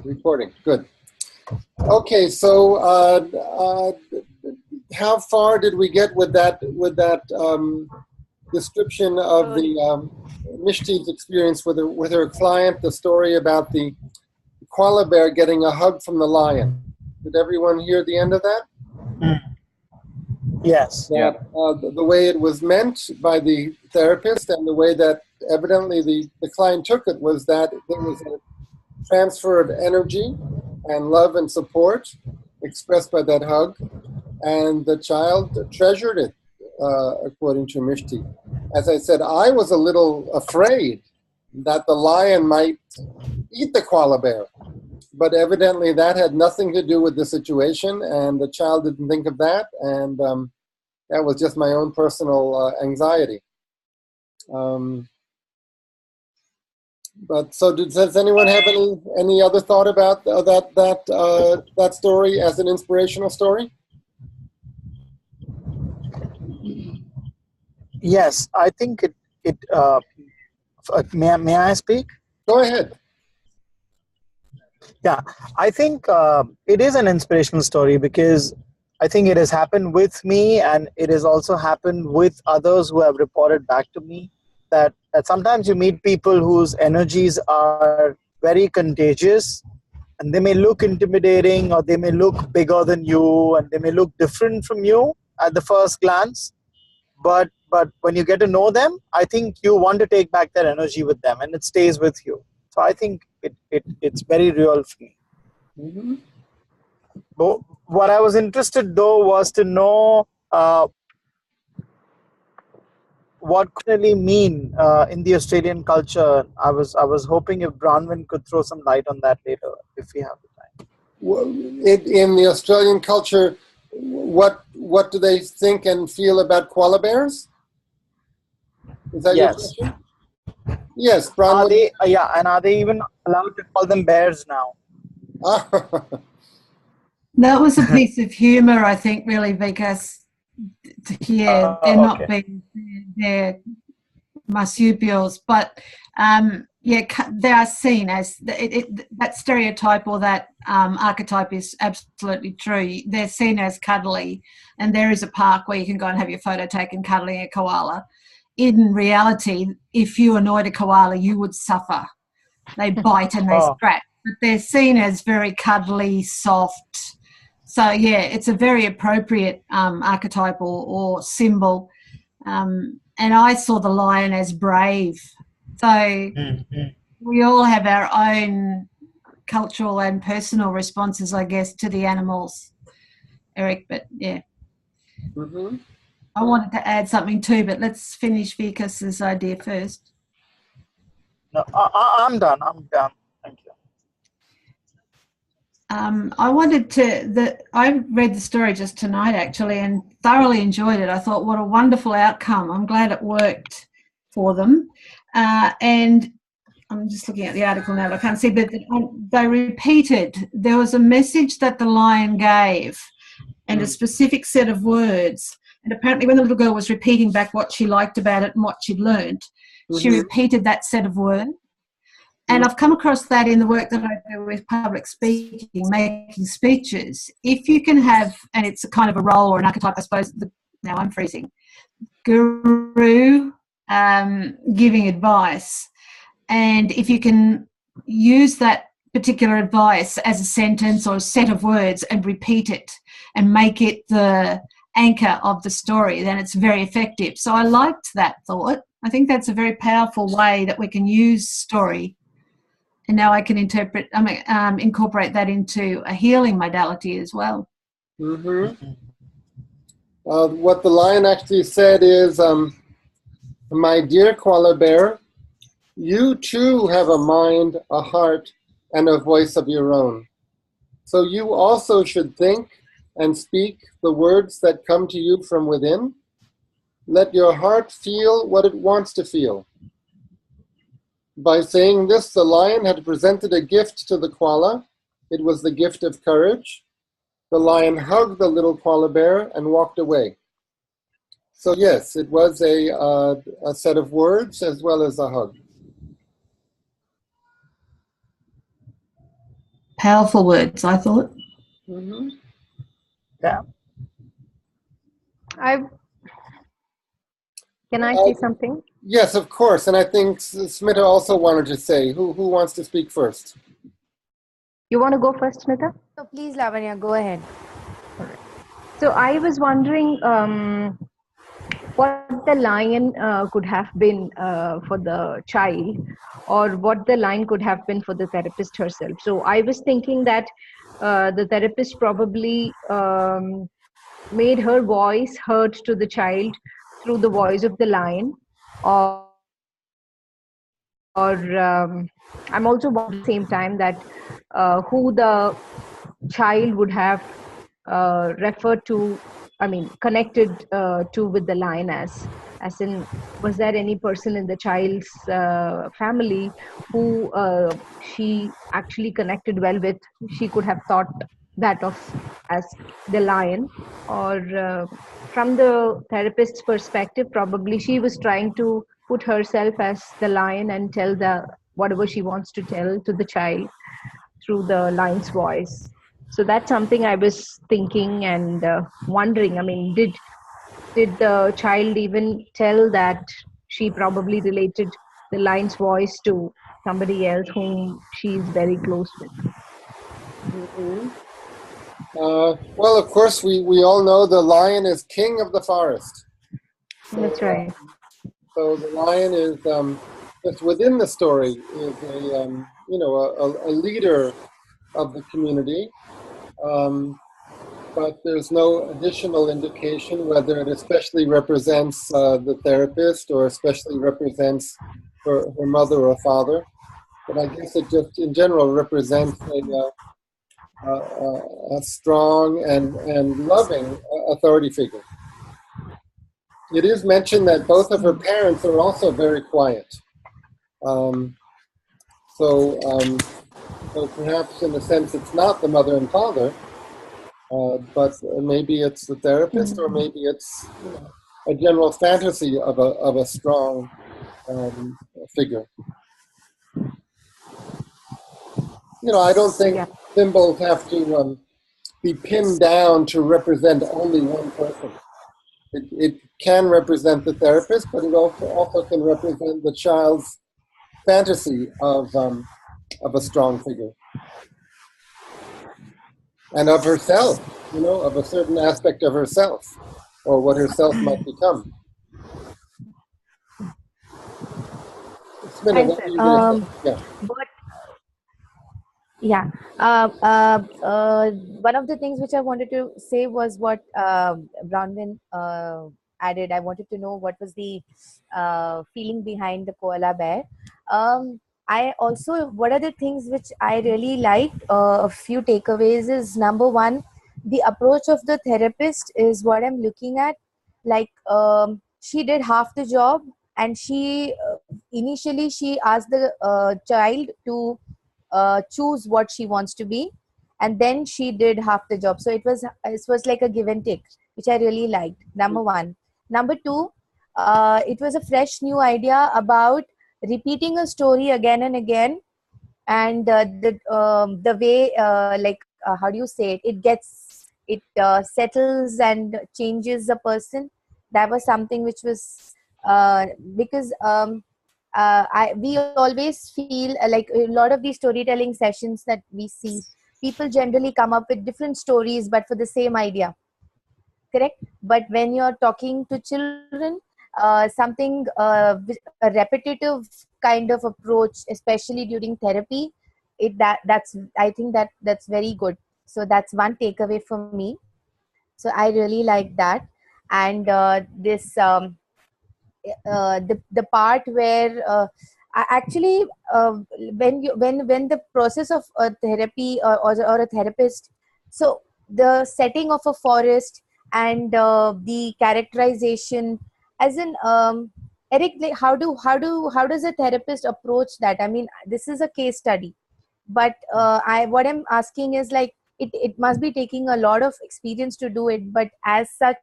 Recording. Good. Okay, so how far did we get with that description of the Mishti's experience with her client? The story about the koala bear getting a hug from the lion. Did everyone hear the end of that? Yes. That the way it was meant by the therapist and the way that evidently the client took it was that there was a transfer of energy and love and support expressed by that hug, and the child treasured it, according to Mishti. As I said, I was a little afraid that the lion might eat the koala bear, but evidently that had nothing to do with the situation, and the child didn't think of that, and that was just my own personal anxiety. But so, does anyone have any other thought about that story as an inspirational story? Yes, I think may I speak? Go ahead. Yeah, I think it is an inspirational story because I think it has happened with me, and it has also happened with others who have reported back to me that sometimes you meet people whose energies are very contagious, and they may look intimidating, or they may look bigger than you, and they may look different from you at the first glance. But when you get to know them, I think you want to take back that energy with them, and it stays with you. So I think it's very real for me. Mm-hmm. But what I was interested though was to know what could really mean in the Australian culture. I was hoping if Bronwyn could throw some light on that later, if we have the time. In the Australian culture, what do they think and feel about koala bears? Is that your question? Yes, Bronwyn. Are they? And are they even allowed to call them bears now? That was a piece of humour, I think, really, because they're not being they're marsupials, but they are seen as that stereotype or that archetype is absolutely true. They're seen as cuddly, and there is a park where you can go and have your photo taken cuddling a koala. In reality, if you annoyed a koala, you would suffer. They bite and they scratch, but they're seen as very cuddly, soft. So yeah, it's a very appropriate archetype or symbol. And I saw the lion as brave. So we all have our own cultural and personal responses, I guess, to the animals, Eric. But yeah, I wanted to add something too, but let's finish Vikas's idea first. No, I'm done. Thank you. I read the story just tonight actually and thoroughly enjoyed it. I thought, what a wonderful outcome. I'm glad it worked for them. And I'm just looking at the article now, but I can't see, but they repeated, there was a message that the lion gave and a specific set of words. And apparently when the little girl was repeating back what she liked about it and what she'd learned, she repeated that set of words. And I've come across that in the work that I do with public speaking, making speeches. If you can have, and it's a kind of a role or an archetype, I suppose, now I'm freezing, guru giving advice. And if you can use that particular advice as a sentence or a set of words and repeat it and make it the anchor of the story, then it's very effective. So I liked that thought. I think that's a very powerful way that we can use story. And now I can incorporate that into a healing modality as well. What the lion actually said is, my dear koala bear, you too have a mind, a heart, and a voice of your own. So you also should think and speak the words that come to you from within. Let your heart feel what it wants to feel. By saying this, the lion had presented a gift to the koala. It was the gift of courage. The lion hugged the little koala bear and walked away. So yes, it was a set of words as well as a hug. powerful words, I thought. Mm-hmm. Yeah. Can I say something? Yes, of course. And I think Smita also wanted to say. Who wants to speak first? You want to go first, Smita? So please, Lavanya, go ahead. So I was wondering what the line could have been for the child, or what the line could have been for the therapist herself. So I was thinking that the therapist probably made her voice heard to the child through the voice of the lion, or I'm also wondering at the same time that who the child would have referred to, I mean, connected to with the lion, as in, was there any person in the child's family who she actually connected well with? She could have thought that of as the lion, or from the therapist's perspective, probably she was trying to put herself as the lion and tell the whatever she wants to tell to the child through the lion's voice. So that's something I was thinking and wondering. I mean, did the child even tell that she probably related the lion's voice to somebody else whom she is very close with? Mm-hmm. Well, of course, we all know the lion is king of the forest. So, That's right. So the lion is just within the story is a leader of the community, but there's no additional indication whether it especially represents the therapist or especially represents her mother or father. But I guess it just in general represents a strong and loving authority figure. It is mentioned that both of her parents are also very quiet. So perhaps in a sense it's not the mother and father, but maybe it's the therapist, or maybe it's a general fantasy of a strong figure. I don't think symbols have to be pinned down to represent only one person. It can represent the therapist, but it also can represent the child's fantasy of a strong figure. And of herself, of a certain aspect of herself, or what herself might become. Thanks, Yeah. One of the things which I wanted to say was what Bronwyn added. I wanted to know what was the feeling behind the koala bear. I also, what are the things which I really liked? A few takeaways is, number one, the approach of the therapist is what I'm looking at. Like, she did half the job, and she initially she asked the child to choose what she wants to be, and then she did half the job. So it was like a give and take, which I really liked. Number one. Number two, it was a fresh new idea about repeating a story again and again, and the way how do you say it, it settles and changes a person. That was something which was because we always feel like a lot of these storytelling sessions that we see, people generally come up with different stories but for the same idea, correct? But when you're talking to children, something a repetitive kind of approach, especially during therapy, that's I think that's very good. So that's one takeaway for me. So I really like that. And this the part where actually when the process of a therapy or a therapist, so the setting of a forest and the characterization, as in Eric, like how does a therapist approach that? I mean, this is a case study, but what I'm asking is, like, it must be taking a lot of experience to do it, but as such,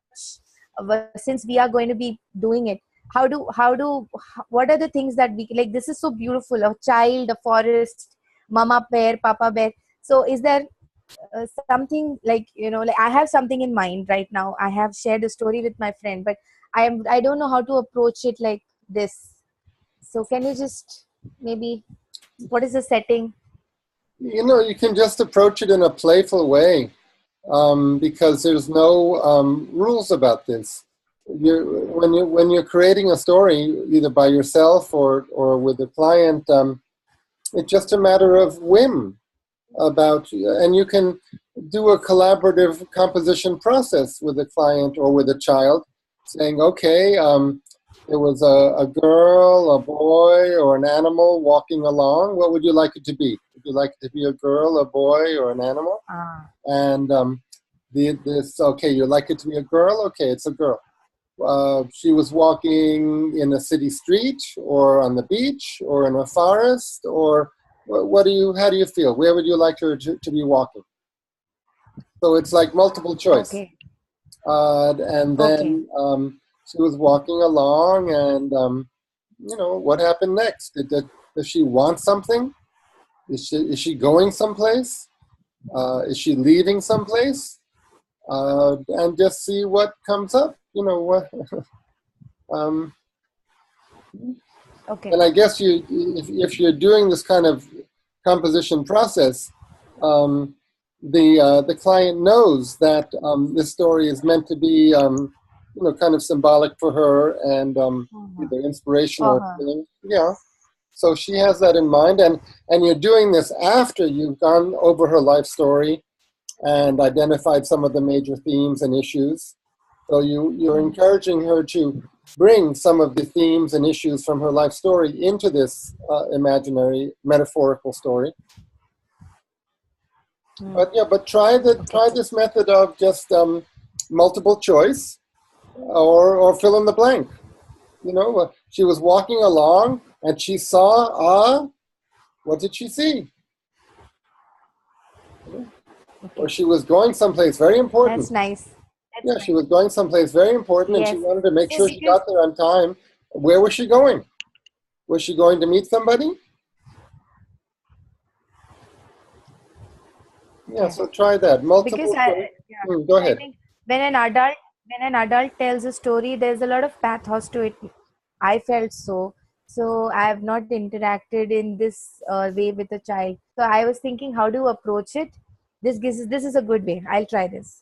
since we are going to be doing it, what are the things that we like? This is so beautiful, a child, a forest, mama bear, papa bear. So is there something like, like I have something in mind right now. I have shared a story with my friend, but I don't know how to approach it like this. So can you just maybe, what is the setting? You can just approach it in a playful way, because there's no rules about this. When you're creating a story, either by yourself or with a client, it's just a matter of whim about, and you can do a collaborative composition process with a client or with a child, saying, okay, there was a girl, a boy, or an animal walking along. What would you like it to be? Would you like it to be a girl, a boy, or an animal? And okay, you like it to be a girl? Okay, it's a girl. She was walking in a city street, or on the beach, or in a forest, or how do you feel? Where would you like her to be walking? So it's like multiple choice. Okay. And then she was walking along, and what happened next? Does she want something? Is she going someplace? Is she leaving someplace? And just see what comes up. What. Okay. And I guess if you're doing this kind of composition process, the client knows that this story is meant to be kind of symbolic for her, and either inspirational or feeling. Yeah. So she has that in mind, and you're doing this after you've gone over her life story and identified some of the major themes and issues. So you're encouraging her to bring some of the themes and issues from her life story into this imaginary, metaphorical story. But try this method of just multiple choice, or fill in the blank. She was walking along and she saw what did she see? Or she was going someplace very important. That's nice. She was going someplace very important, and she wanted to make sure she got there on time. Where was she going? Was she going to meet somebody? Yeah, so try that. Multiple. Go ahead. I think when an adult tells a story, there's a lot of pathos to it. I felt so. So I have not interacted in this way with a child. So I was thinking, how to approach it. This is a good way. I'll try this.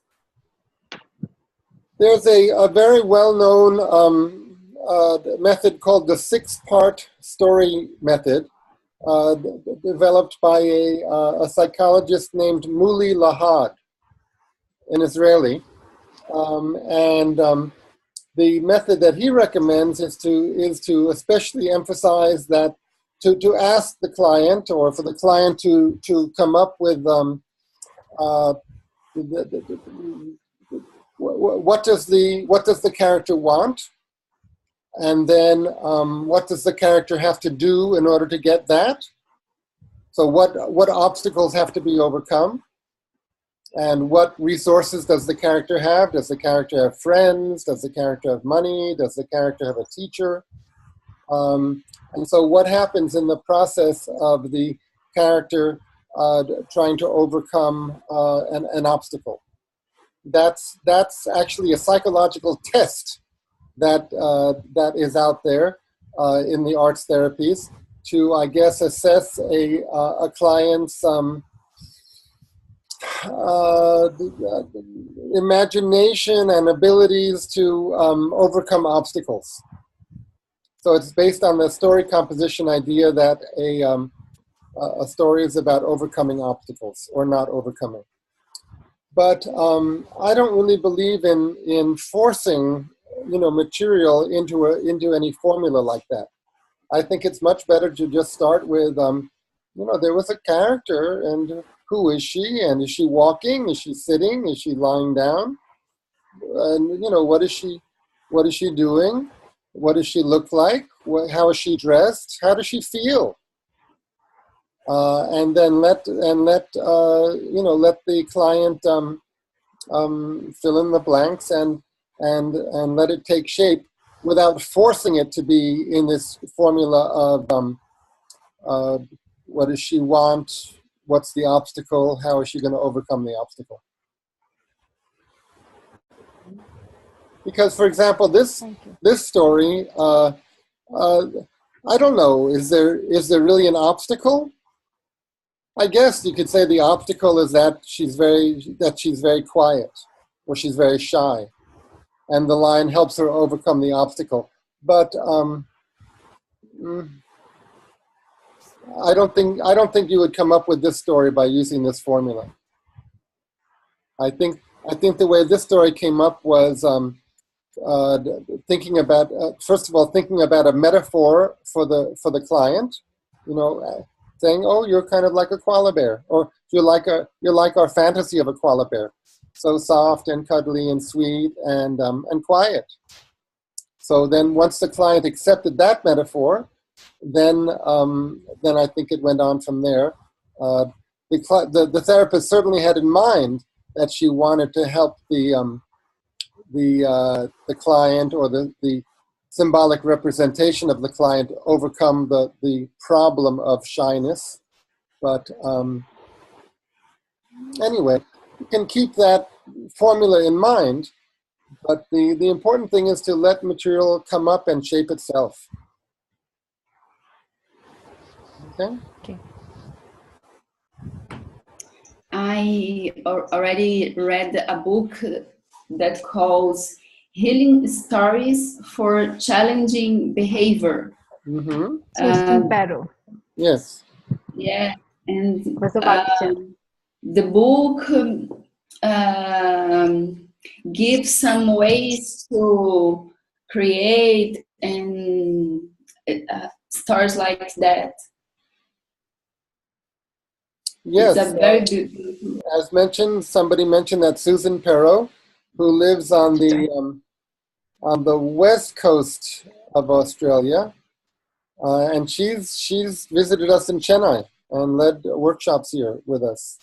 There's a very well-known method called the 6-part story method, developed by a psychologist named Muli Lahad, an Israeli. The method that he recommends is to especially emphasize that to ask the client, or for the client to come up with what does the character want, and then what does the character have to do in order to get that? So what obstacles have to be overcome? And what resources does the character have? Does the character have friends? Does the character have money? Does the character have a teacher? And so what happens in the process of the character trying to overcome an obstacle? That's actually a psychological test that is out there in the arts therapies to, I guess, assess a client's imagination and abilities to overcome obstacles. So it's based on the story composition idea that a story is about overcoming obstacles or not overcoming. But I don't really believe in forcing material into any formula like that. I think it's much better to just start with there was a character, and who is she, and is she walking, is she sitting, is she lying down, and what is she doing, what does she look like, how is she dressed, how does she feel, and then let the client fill in the blanks and let it take shape without forcing it to be in this formula of what does she want, what's the obstacle? How is she going to overcome the obstacle? Because, for example, this story, I don't know. Is there really an obstacle? I guess you could say the obstacle is that she's very quiet, or she's very shy, and the lion helps her overcome the obstacle. But I don't think you would come up with this story by using this formula. I think the way this story came up was thinking about first of all thinking about a metaphor for the client, saying, "Oh, you're kind of like a koala bear," or you're like our fantasy of a koala bear, so soft and cuddly and sweet and quiet. So then, once the client accepted that metaphor, then I think it went on from there. The therapist certainly had in mind that she wanted to help the client, or the symbolic representation of the client, overcome the problem of shyness. But anyway, you can keep that formula in mind, but the important thing is to let material come up and shape itself. Okay? Okay. I already read a book that calls Healing Stories for Challenging Behavior. Mm-hmm. Susan Barrow. Yes. Yeah, and Vasavatchan. the book gives some ways to create and stories like that. Yes. It's a very good. As mentioned, somebody mentioned that Susan Perrow, who lives on the west coast of Australia, and she's visited us in Chennai and led workshops here with us.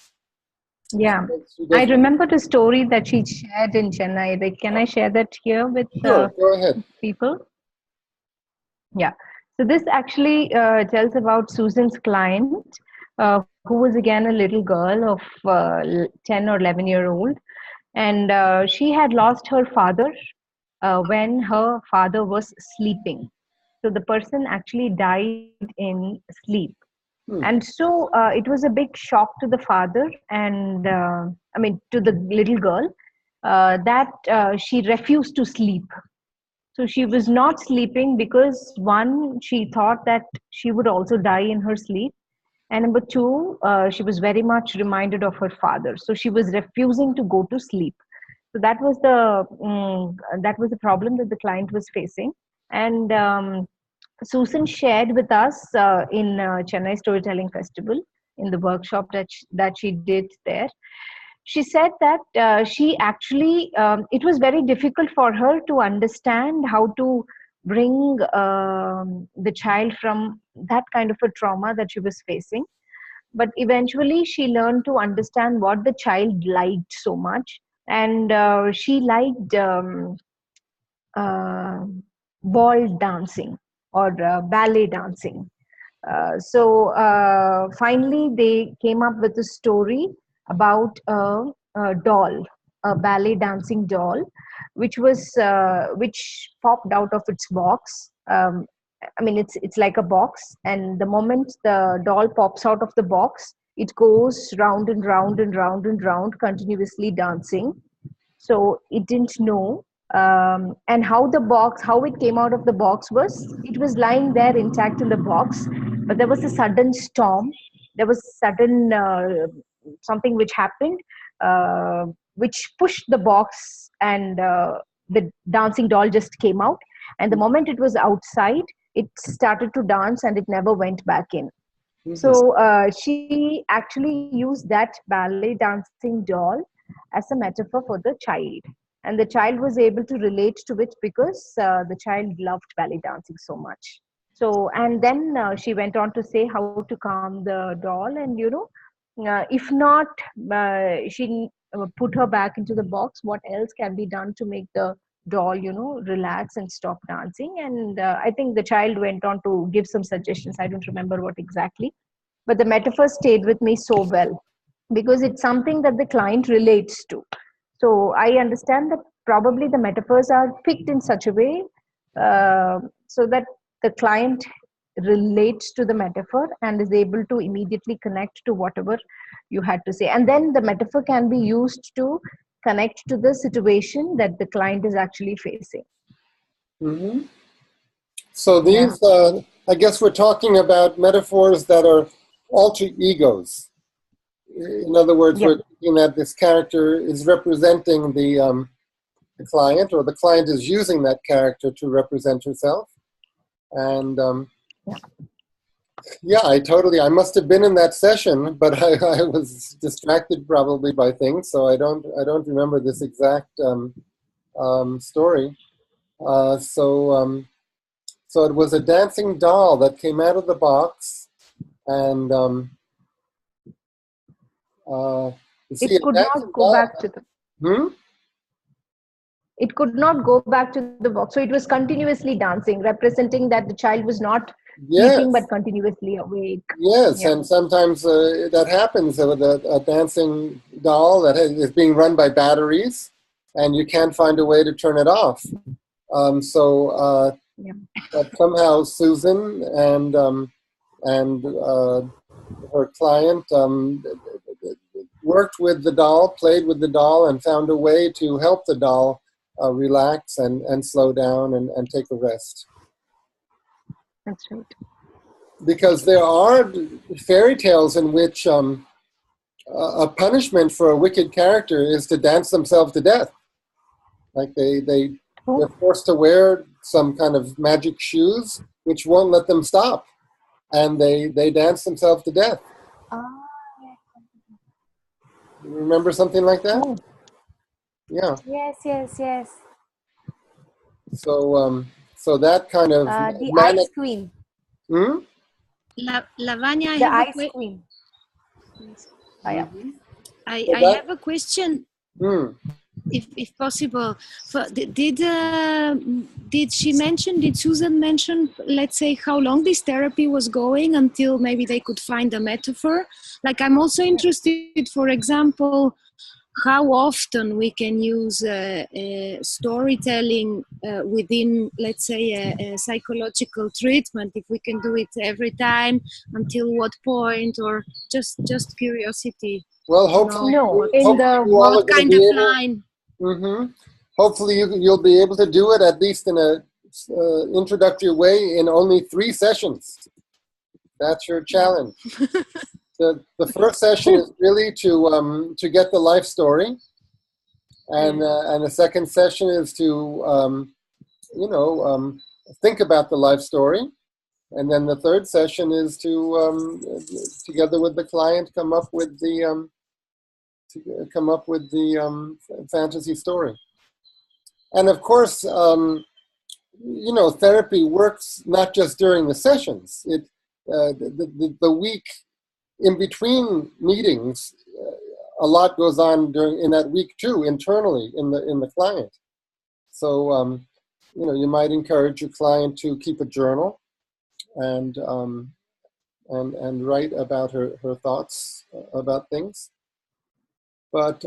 Yeah, I remember the story that she shared in Chennai. Like, can I share that here with Sure, go ahead. people? Yeah. So this actually tells about Susan's client, who was again a little girl of 10 or 11-year-old. And she had lost her father when her father was sleeping. So the person actually died in sleep. And so it was a big shock to the father and, to the little girl, that she refused to sleep. So she was not sleeping because, one, she thought that she would also die in her sleep. And number two, she was very much reminded of her father. So she was refusing to go to sleep. So that was the problem that the client was facing. And Susan shared with us in Chennai Storytelling Festival, in the workshop that she did there. She said that she actually, it was very difficult for her to understand how to bring the child from that kind of a trauma that she was facing. But eventually she learned to understand what the child liked so much. And she liked ball dancing or ballet dancing. So finally they came up with a story about a doll, a ballet dancing doll, which popped out of its box. It's like a box, and the moment the doll pops out of the box, it goes round and round and round and round, continuously dancing. So it didn't know. And how it came out of the box was, it was lying there intact in the box, but there was a sudden storm. There was sudden something which happened, which pushed the box, and the dancing doll just came out. And the moment it was outside, it started to dance and it never went back in. So she actually used that ballet dancing doll as a metaphor for the child. And the child was able to relate to it because the child loved ballet dancing so much. So, and then she went on to say how to calm the doll. And, if not, she put her back into the box, what else can be done to make the doll, relax and stop dancing. And I think the child went on to give some suggestions. I don't remember what exactly. but the metaphor stayed with me so well because it's something that the client relates to. So I understand that probably the metaphors are picked in such a way so that the client relates to the metaphor and is able to immediately connect to whatever you had to say. And then the metaphor can be used to connect to the situation that the client is actually facing. Mm-hmm. So these, I guess we're talking about metaphors that are alter egos. In other words, we're thinking that this character is representing the client, or the client is using that character to represent herself. And yeah, I must have been in that session, but I was distracted probably by things, so I don't remember this exact story. So it was a dancing doll that came out of the box, and it could not go back to the. It could not go back to the box, so it was continuously dancing, representing that the child was not sleeping but continuously awake. Yes, and sometimes that happens with a dancing doll that is being run by batteries, and you can't find a way to turn it off. But somehow Susan and her client worked with the doll, played with the doll, and found a way to help the doll relax and slow down and take a rest. That's right. Because there are fairy tales in which a punishment for a wicked character is to dance themselves to death. Like they're forced to wear some kind of magic shoes which won't let them stop, and they dance themselves to death. You remember something like that? Oh. Yeah. Yes. So that kind of the Ice Queen. Lavanya, the Ice Queen. I have a question. If possible, did Susan mention, let's say, how long this therapy was going until maybe they could find a metaphor? Like, I'm also interested, for example, how often we can use storytelling within, let's say, a psychological treatment, if we can do it every time, until what point, or just curiosity. Well, hopefully, what kind of line? Hopefully you'll be able to do it, at least in a introductory way, in only 3 sessions. That's your challenge. The first session is really to get the life story, and the second session is to think about the life story, and then the third session is to together with the client come up with the fantasy story. And of course, therapy works not just during the sessions. The week in between meetings, a lot goes on in that week too, internally in the client. So you might encourage your client to keep a journal and write about her thoughts about things. But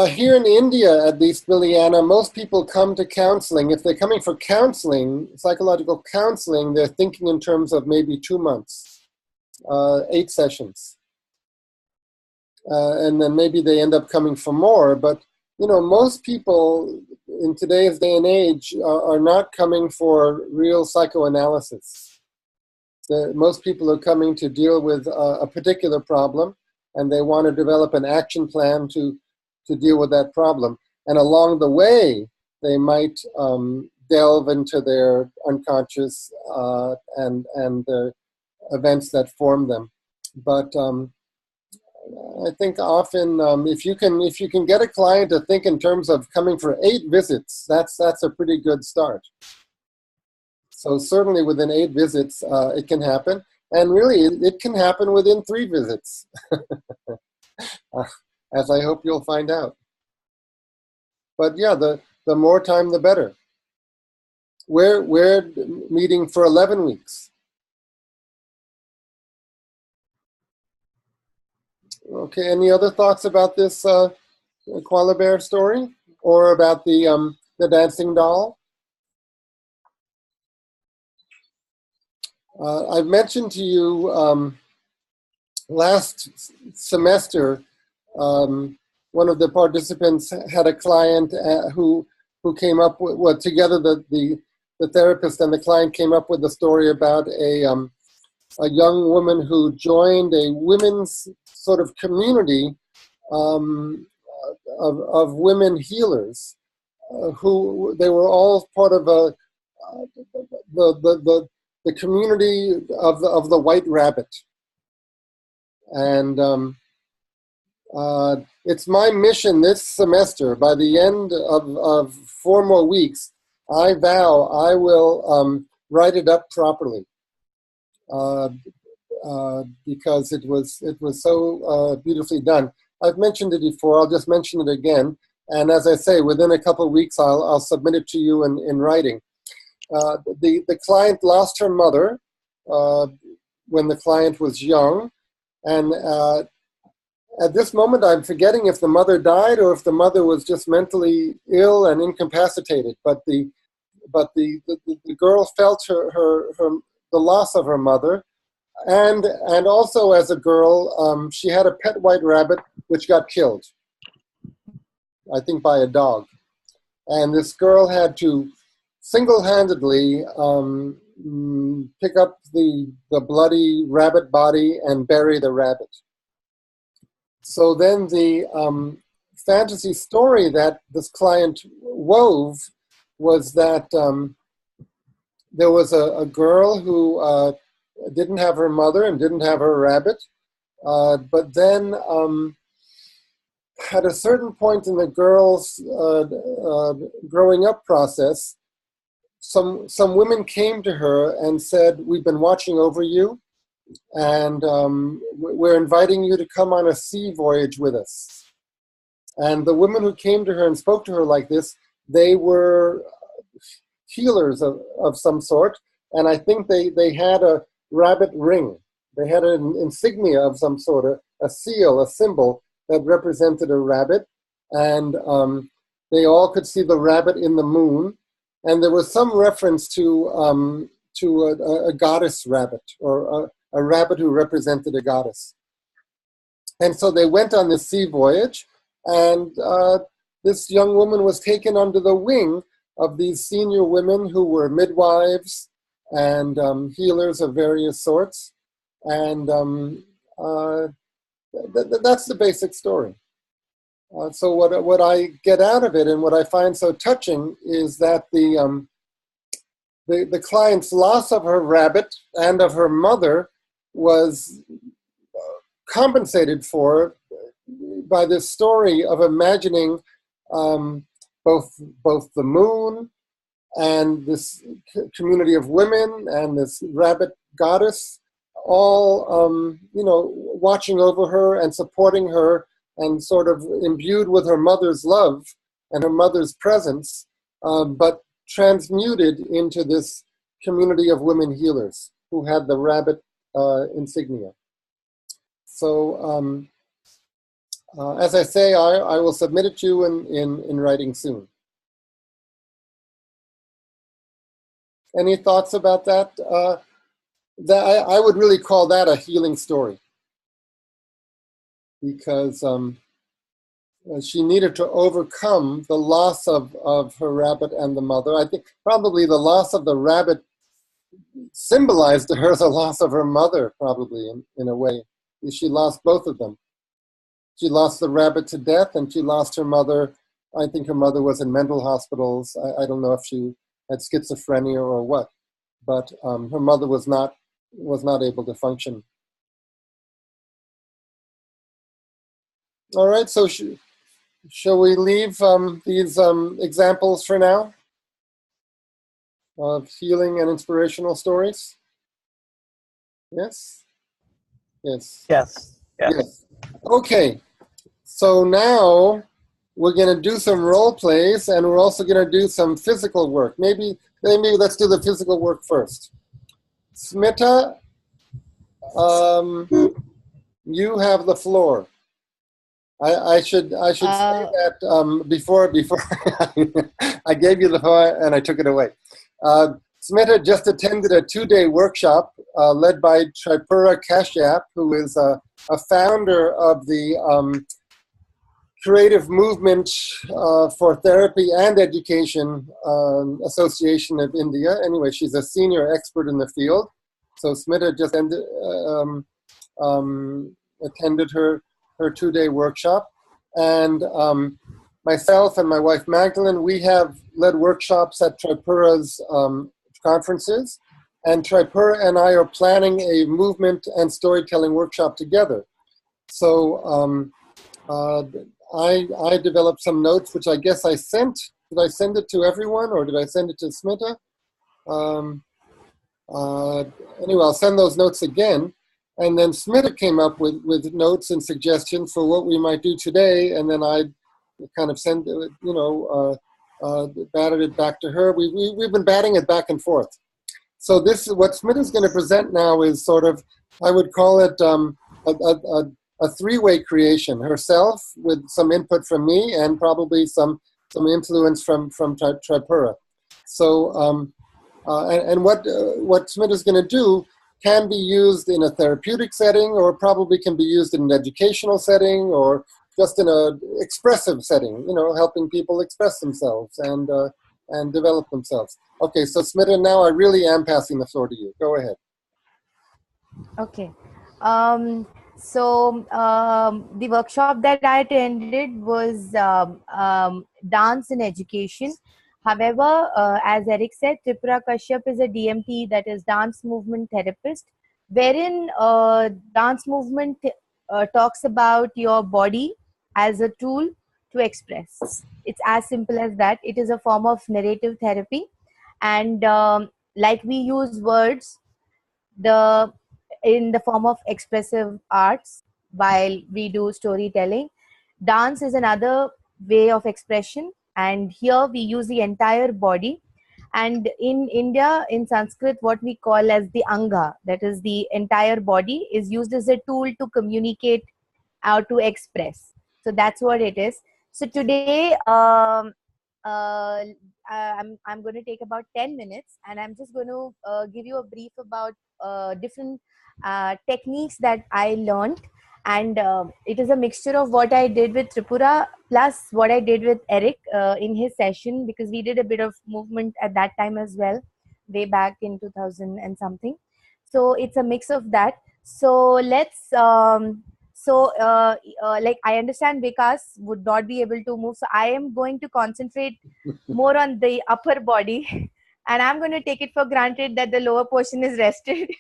here in India, at least, Liliana, most people come to counseling. If they're coming for counseling, psychological counseling, they're thinking in terms of maybe 2 months, 8 sessions. And then maybe they end up coming for more. But, most people in today's day and age are not coming for real psychoanalysis. Most people are coming to deal with a particular problem, and they want to develop an action plan to deal with that problem. And along the way, they might delve into their unconscious and the events that form them. But I think often if you can get a client to think in terms of coming for 8 visits, that's a pretty good start. So certainly within 8 visits, it can happen. And really, it can happen within 3 visits. As I hope you'll find out. But yeah, the more time, the better. We're meeting for 11 weeks. Okay, any other thoughts about this koala bear story, or about the dancing doll? I've mentioned to you last semester, one of the participants had a client who came up with, well, together the therapist and the client came up with a story about a young woman who joined a women's sort of community of women healers, who they were all part of the community of the White Rabbit. And it's my mission this semester, by the end of 4 more weeks, I vow I will write it up properly, because it was so beautifully done. I've mentioned it before, I'll just mention it again. And as I say, within a couple of weeks, I'll submit it to you in writing. The client lost her mother when the client was young. And at this moment, I'm forgetting if the mother died or if the mother was just mentally ill and incapacitated. But the girl felt the loss of her mother, and also as a girl, she had a pet white rabbit which got killed, I think by a dog, and this girl had to single-handedly pick up the bloody rabbit body and bury the rabbit. So then the fantasy story that this client wove was that there was a girl who didn't have her mother and didn't have her rabbit, but then at a certain point in the girl's growing up process, some women came to her and said, "We've been watching over you, and we're inviting you to come on a sea voyage with us." And the women who came to her and spoke to her like this, they were healers of some sort, and I think they had a rabbit ring. They had an insignia of some sort, a seal, a symbol that represented a rabbit, and they all could see the rabbit in the moon. And there was some reference to a goddess rabbit, or a rabbit who represented a goddess. And so they went on this sea voyage, and this young woman was taken under the wing of these senior women who were midwives and healers of various sorts. And that's the basic story. So what I get out of it, and what I find so touching, is that the client's loss of her rabbit and of her mother was compensated for by this story of imagining both the moon and this community of women and this rabbit goddess, all watching over her and supporting her, and sort of imbued with her mother's love and her mother's presence, but transmuted into this community of women healers who had the rabbit insignia. So, as I say, I will submit it to you in writing soon. Any thoughts about that? I would really call that a healing story, because she needed to overcome the loss of her rabbit and the mother. I think probably the loss of the rabbit symbolized to her the loss of her mother, probably, in a way. She lost both of them. She lost the rabbit to death, and she lost her mother. I think her mother was in mental hospitals. I don't know if she had schizophrenia or what, but her mother was not able to function. All right, so shall we leave these examples for now of healing and inspirational stories? Yes? Yes. Yes. Yes. Okay, so now we're going to do some role plays, and we're also going to do some physical work. Maybe let's do the physical work first. Smita, you have the floor. I should say that before I gave you the phone and I took it away. Smita just attended a 2-day workshop led by Tripura Kashyap, who is a founder of the Creative Movement for Therapy and Education Association of India. Anyway, she's a senior expert in the field. So Smita just attended her 2-day workshop. And myself and my wife Magdalene, we have led workshops at Tripura's conferences. And Tripura and I are planning a movement and storytelling workshop together. So I developed some notes, which I guess I sent. Did I send it to everyone, or did I send it to Smita? Anyway, I'll send those notes again. And then Smita came up with notes and suggestions for what we might do today. And then I kind of sent, batted it back to her. We've been batting it back and forth. So this, what Smita's going to present now is sort of, I would call it a 3-way creation. Herself with some input from me and probably some influence from Tripura. So, and what Smita's going to do can be used in a therapeutic setting, or probably can be used in an educational setting, or just in a expressive setting, helping people express themselves and develop themselves. Okay, so Smita, now I really am passing the floor to you. Go ahead. Okay. The workshop that I attended was dance in education. However, as Eric said, Tripura Kashyap is a DMT, that is dance movement therapist, wherein dance movement talks about your body as a tool to express. It's as simple as that. It is a form of narrative therapy, and like we use words in the form of expressive arts while we do storytelling, dance is another way of expression, and here we use the entire body. And in India, in Sanskrit, what we call as the anga, that is the entire body, is used as a tool to communicate or to express. So that's what it is. So today I'm going to take about 10 minutes, and I'm just going to give you a brief about different techniques that I learned. And it is a mixture of what I did with Tripura plus what I did with Eric in his session, because we did a bit of movement at that time as well, way back in 2000 and something. So it's a mix of that. So let's like, I understand Vikas would not be able to move, so I am going to concentrate more on the upper body and I'm going to take it for granted that the lower portion is rested.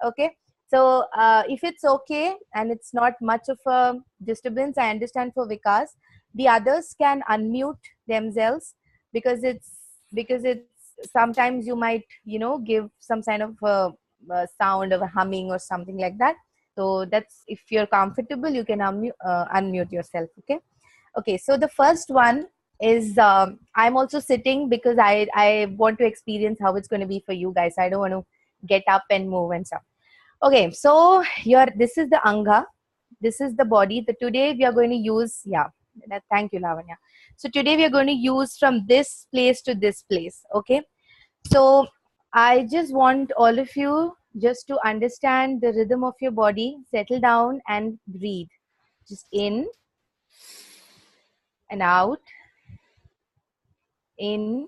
Okay, so if it's okay and it's not much of a disturbance, I understand for Vikas, the others can unmute themselves, because it's sometimes you might give some kind of sound of a humming or something like that. So that's, if you're comfortable, you can unmute yourself. Okay, so the first one is I'm also sitting because I want to experience how it's going to be for you guys. I don't want to get up and move and stuff. Okay, so this is the anga, this is the body. Today we are going to use, thank you, Lavanya. So today we are going to use from this place to this place. Okay, so I just want all of you just to understand the rhythm of your body, settle down and breathe. Just in and out, in,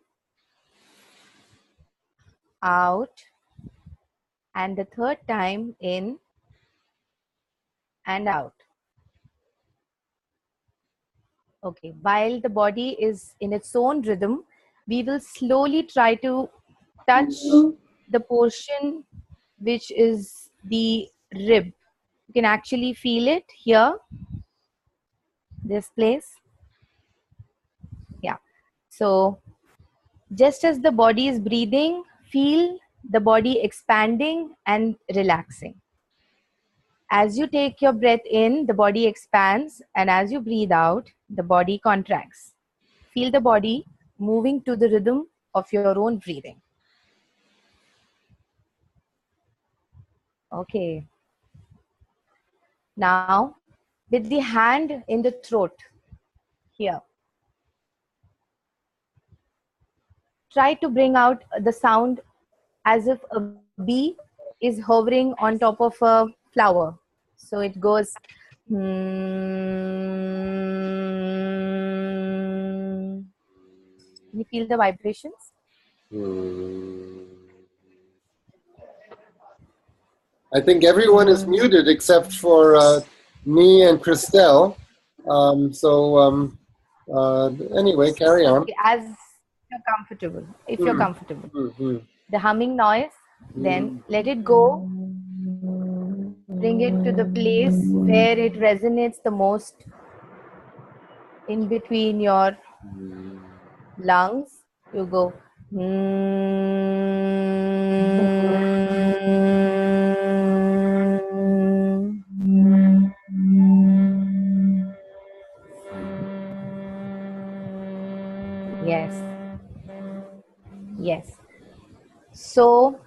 out, and the third time in and out. Okay, while the body is in its own rhythm, we will slowly try to touch the portion which is the rib. You can actually feel it here, this place. Yeah. So just as the body is breathing, feel the body expanding and relaxing. As you take your breath in, the body expands, and as you breathe out, the body contracts. Feel the body moving to the rhythm of your own breathing. Okay. Now, with the hand in the throat here. Try to bring out the sound as if a bee is hovering on top of a flower. So it goes. Can you feel the vibrations? I think everyone is muted except for me and Christelle. Anyway, carry on. As you're comfortable, if you're comfortable. The humming noise, then let it go. Bring it to the place where it resonates the most in between your lungs. You go. Yes. Yes. So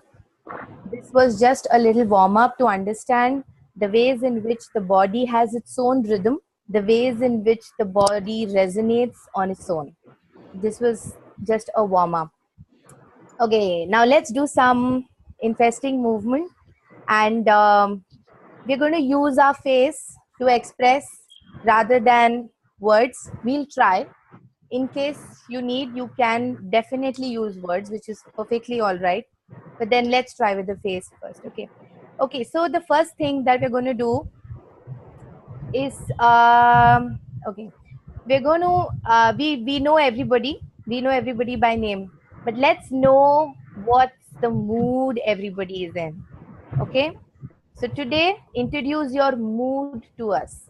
this was just a little warm up to understand the ways in which the body has its own rhythm, the ways in which the body resonates on its own. This was just a warm up. Okay, now let's do some interesting movement, and we're going to use our face to express rather than words. We'll try. In case you need, you can definitely use words, which is perfectly all right. But then let's try with the face first. Okay. Okay. So the first thing that we're going to do is okay. We're going to we know everybody. We know everybody by name. But let's know what's the mood everybody is in. Okay. So today, introduce your mood to us.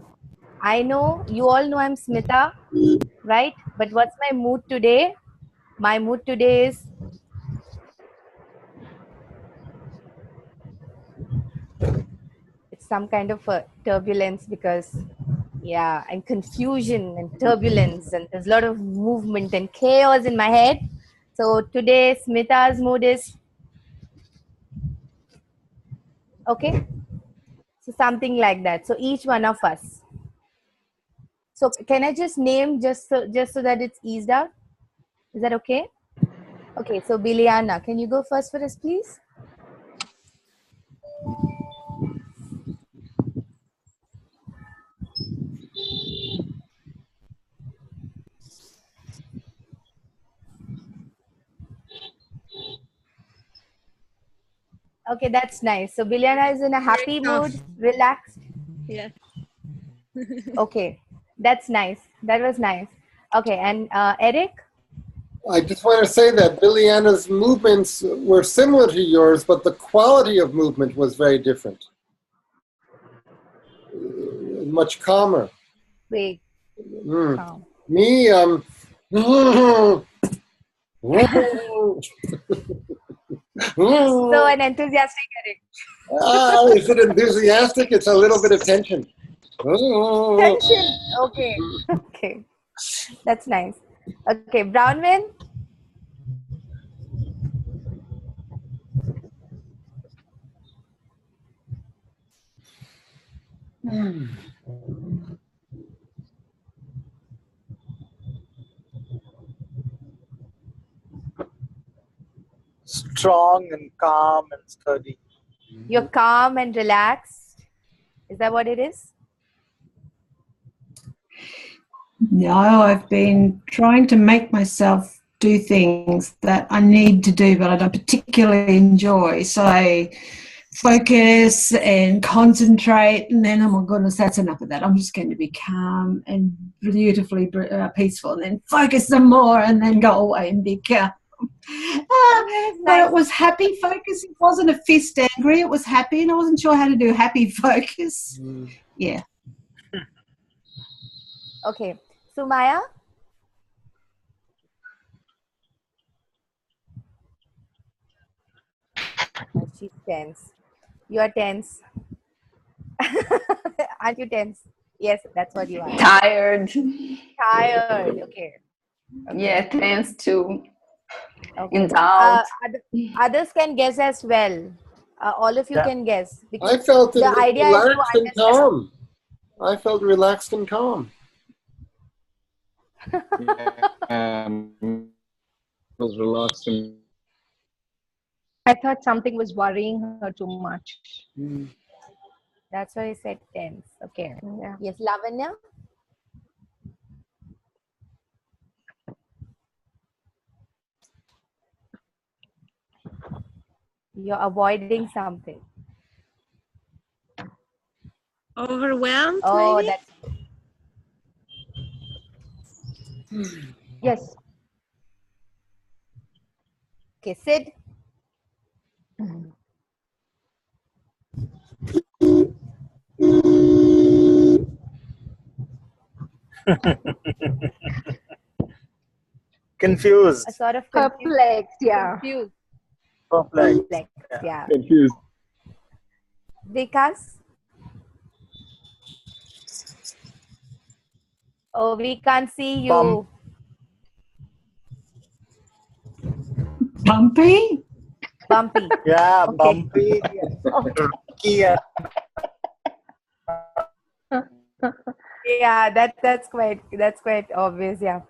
I know you all know I'm Smita, right? But what's my mood today? My mood today is it's some kind of a turbulence because yeah, and confusion and turbulence, and there's a lot of movement and chaos in my head. So today Smita's mood is okay. So something like that. So each one of us. So can I just name just so that it's eased out? Is that okay? Okay, so Biliana, can you go first for us, please? Okay, that's nice. So Biliana is in a happy mood, relaxed. Yeah. Okay, that's nice. That was nice. Okay, and Eric? I just want to say that Biliana's movements were similar to yours, but the quality of movement was very different. Much calmer. Wait. Calm. Me, So an enthusiastic Eric. Is it enthusiastic? It's a little bit of tension. Tension. Okay. Okay. That's nice. Okay, Brownwin. Strong and calm and sturdy. You're calm and relaxed. Is that what it is? No, I've been trying to make myself do things that I need to do, but I don't particularly enjoy. So I focus and concentrate, and then, oh my goodness, that's enough of that. I'm just going to be calm and beautifully peaceful, and then focus some more, and then go away and be calm. But it was happy focus. It wasn't a fist angry. It was happy, and I wasn't sure how to do happy focus. Yeah. Okay. So Maya? Oh, she's tense. You are tense. Aren't you tense? Yes, that's what you are. Tired. Tired. Okay. Yeah, tense too. Okay. In doubt. Others can guess as well. All of you can guess. I felt it the idea is to relaxed and calm. I felt relaxed and calm. Was relaxed and I thought something was worrying her too much. That's why I said tense. Okay. Yeah. Yes, Lavanya? You're avoiding something. Overwhelmed, Oh, maybe? that's Yes. okay. Sid? Confused. A sort of Perplexed, yeah. confused. Perplexed. Perplexed, yeah. confused. Vikas? Oh, we can't see you. Bum. Bumpy? Bumpy. Yeah, Okay. bumpy. Yeah. Yeah, that's quite obvious. Yeah.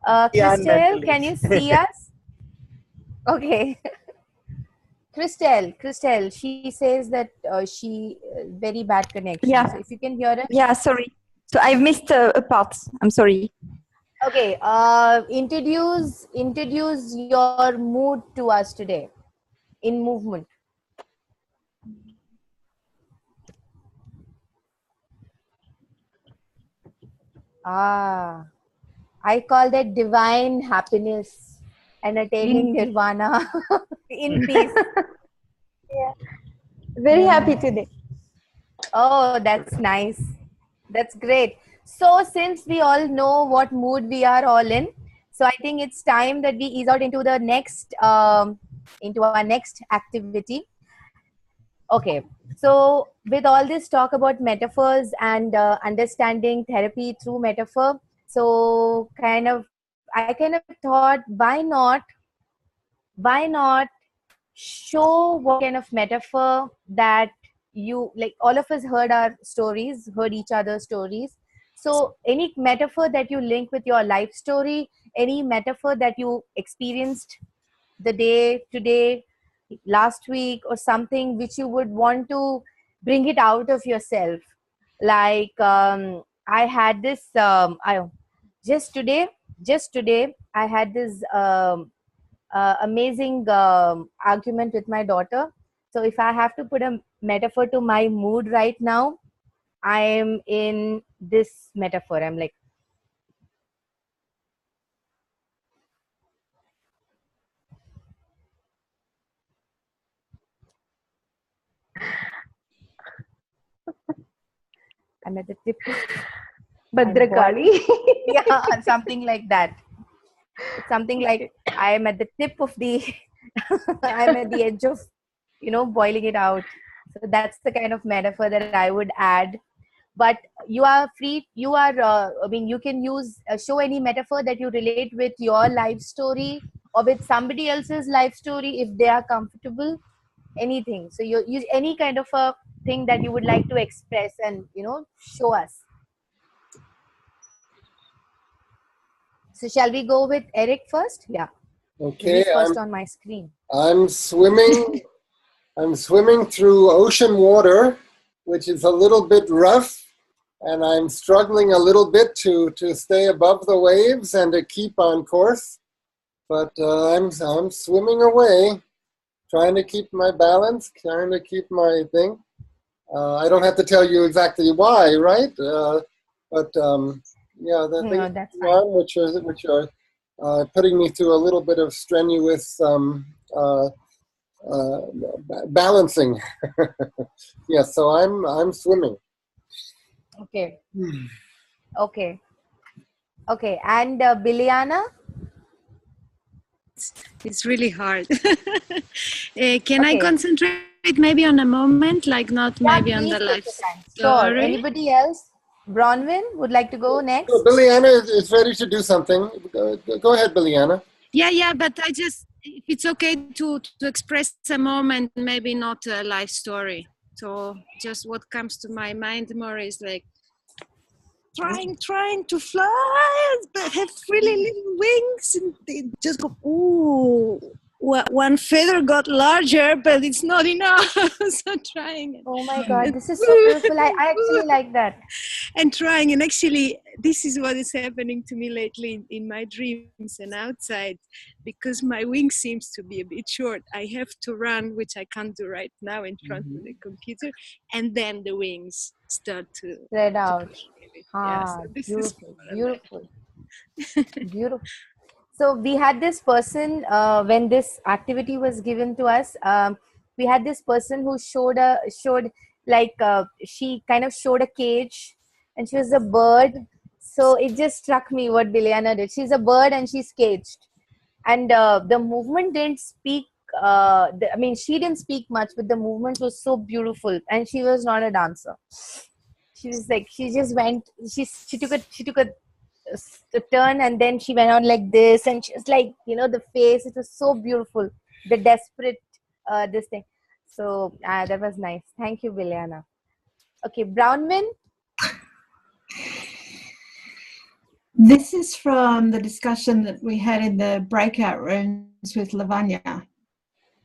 Yeah, and Christelle, mentally. can you see us? Okay. Christelle, she says that she very bad connection. Yeah. So if you can hear us. Yeah, sorry. So I've missed a part. I'm sorry. Okay. Introduce your mood to us today in movement. I call that divine happiness and attaining nirvana in peace. Very happy today. Oh, that's nice. That's great. So since we all know what mood we are all in, so I think it's time that we ease out into the next, into our next activity. Okay. So with all this talk about metaphors and understanding therapy through metaphor, so I kind of thought, why not show what kind of metaphor that you like. All of us heard each other's stories. So any metaphor that you link with your life story, any metaphor that you experienced the day today, last week, or something which you would want to bring it out of yourself. Like I had this just today I had this amazing argument with my daughter. So if I have to put a metaphor to my mood right now, I am in this metaphor. I'm like, I'm at the tip. Bhadrakali. Yeah, something like that. It's something like I am at the tip of the, I'm at the edge of, boiling it out. So that's the kind of metaphor that I would add. But you are free. You are. You can use show any metaphor that you relate with your life story or with somebody else's life story if they are comfortable. Anything. So you use any kind of a thing that you would like to express and show us. So shall we go with Eric first? Yeah. Okay, He's first on my screen. I'm swimming. I'm swimming through ocean water, which is a little bit rough, and I'm struggling a little bit to stay above the waves and to keep on course. But I'm swimming away, trying to keep my balance, trying to keep my thing. I don't have to tell you exactly why, right? But yeah, the things That's on which are putting me through a little bit of strenuous balancing. Yes, so I'm swimming. Okay. Okay. Okay. And Biliana? It's really hard. Can I concentrate maybe on a moment, like not maybe on the life Sure. story? Anybody else? Bronwyn would like to go next? So Biliana is ready to do something. Go ahead, Biliana. Yeah, but I just, if it's okay to express a moment, maybe not a life story. So just what comes to my mind more is like trying to fly, but have really little wings, and they just go, ooh. One feather got larger, but it's not enough. So trying. Oh my God, this is so beautiful. I actually like that. And trying, and actually, this is what is happening to me lately in my dreams and outside, because my wing seems to be a bit short. I have to run, which I can't do right now in front of the computer, and then the wings start to Spread out. push really. Ah, So this beautiful, is beautiful, beautiful. So we had this person when this activity was given to us. We had this person who showed she kind of showed a cage, and she was a bird. So it just struck me what Bilyana did. She's a bird and she's caged, and the movement didn't speak. I mean, she didn't speak much, but the movement was so beautiful, and she was not a dancer. She was like, she just went. She took a turn, and then she went on like this, and she was like, the face, it was so beautiful, the desperate this thing. So that was nice. Thank you, Bilyana. Okay, Brownman. This is from the discussion that we had in the breakout rooms with Lavanya.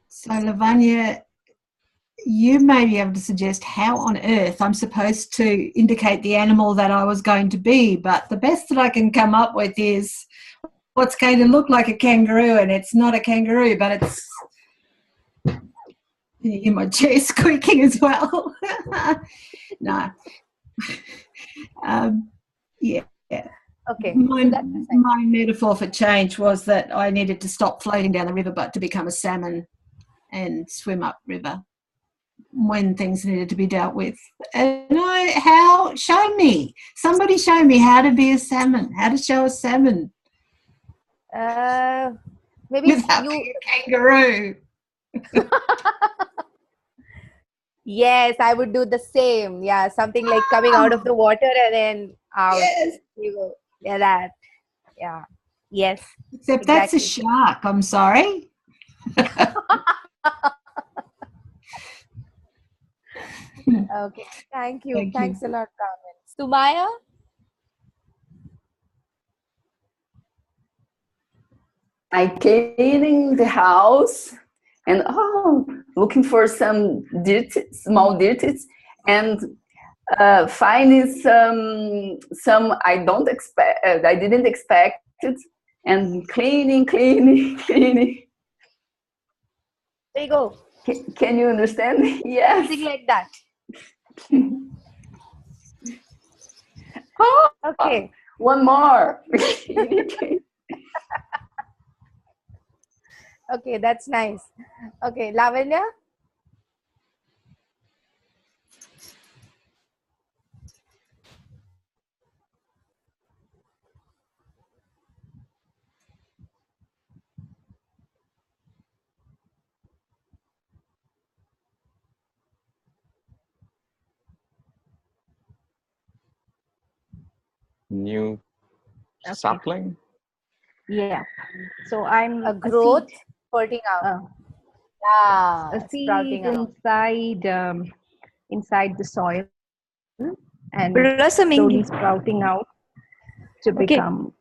So Lavanya, you may be able to suggest how on earth I'm supposed to indicate the animal that I was going to be, but the best that I can come up with is what's going to look like a kangaroo, and it's not a kangaroo, but it's... You hear my chair squeaking as well. No. Yeah. Okay. My metaphor for change was that I needed to stop floating down the river, but to become a salmon and swim up river when things needed to be dealt with. And show me. Somebody show me how to be a salmon, how to show a salmon. Maybe without being a kangaroo. Yes, I would do the same. Yeah, something like coming out of the water and then out. Yes. You go. Yeah, that. Yeah. Yes. Except that's a shark. I'm sorry. Okay. Thank you. Thanks a lot, Carmen. Sumaya? I cleaning the house and looking for some small dirties, and finding some I didn't expect it, and cleaning. There you go. Can you understand? Yes. Something like that. Okay. One more. Okay, that's nice. Okay, Lavanya? New sapling? Yeah. So I'm a growth sprouting out. A seed inside the soil, and slowly sprouting out to become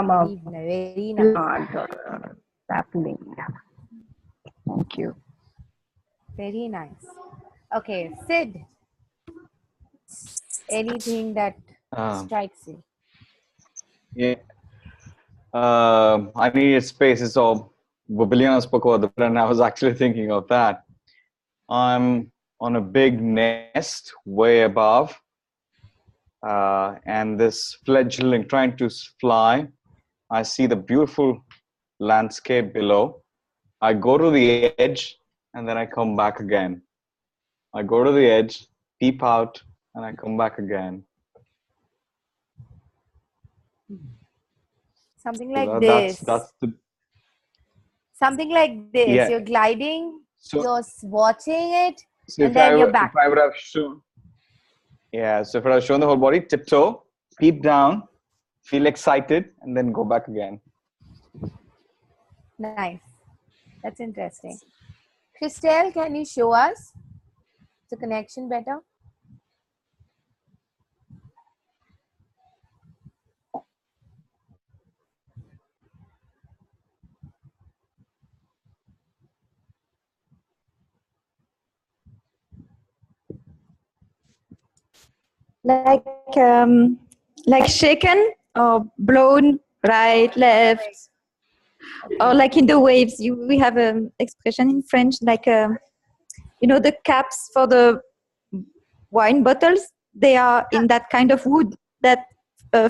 a very plant or a sapling. Thank you. Very nice. Okay, Sid. Anything that strikes you? Yeah. I needed space, so Bilyana spoke about the bird, and I was actually thinking of that. I'm on a big nest way above, and this fledgling trying to fly. I see the beautiful landscape below. I go to the edge, and then I come back again. I go to the edge, peep out, and I come back again. Something like this. Something like this. Yeah. You're gliding, you're watching it, So and then you're back. If I would have shown, so if I have shown the whole body, tiptoe, peep down, feel excited, and then go back again. Nice. That's interesting. Christelle, can you show us the connection better? like shaken or blown right, left, or like in the waves. We have an expression in French like the caps for the wine bottles. They are in that kind of wood that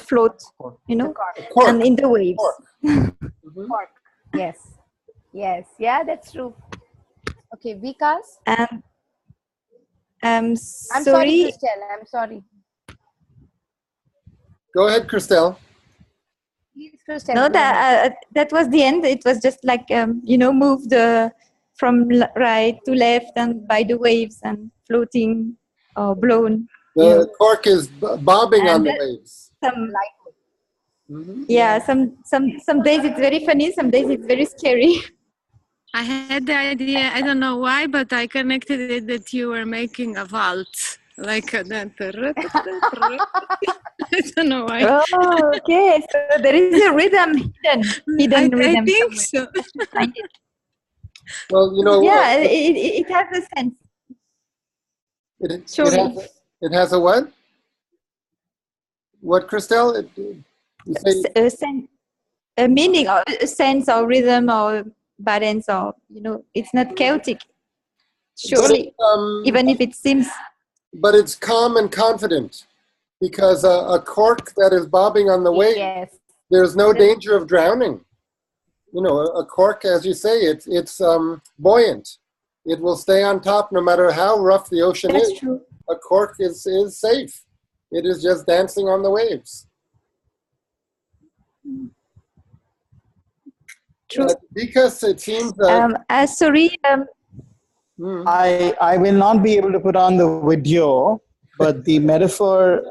float, Cork. and in the waves. Mhm. Yes. Yes. Yeah, that's true. Okay, Vikas. And I'm sorry, sorry. Christelle. I'm sorry. Go ahead, Christelle. Please, Christelle. No, go ahead. that was the end. It was just like moved from right to left and by the waves and floating or blown. The cork is bobbing on And the waves. some Mhm. yeah, some days it's very funny. Some days it's very scary. I had the idea, I don't know why, but I connected it that you were making a waltz. Like a, I don't know why. Oh, okay. So there is a rhythm hidden rhythm. I think somewhere. so. Find it. Well, Yeah, it has a sense. Surely. It has a what? What, Christelle? You say A meaning or a sense or rhythm or balance or it's not chaotic. Surely, even if it seems. But it's calm and confident, because a cork that is bobbing on the wave, Yes. there's no danger of drowning. A cork, as you say, it's buoyant. It will stay on top no matter how rough the ocean is. That's true. A cork is safe. It is just dancing on the waves. True. Because it seems sorry. I will not be able to put on the video, but the metaphor,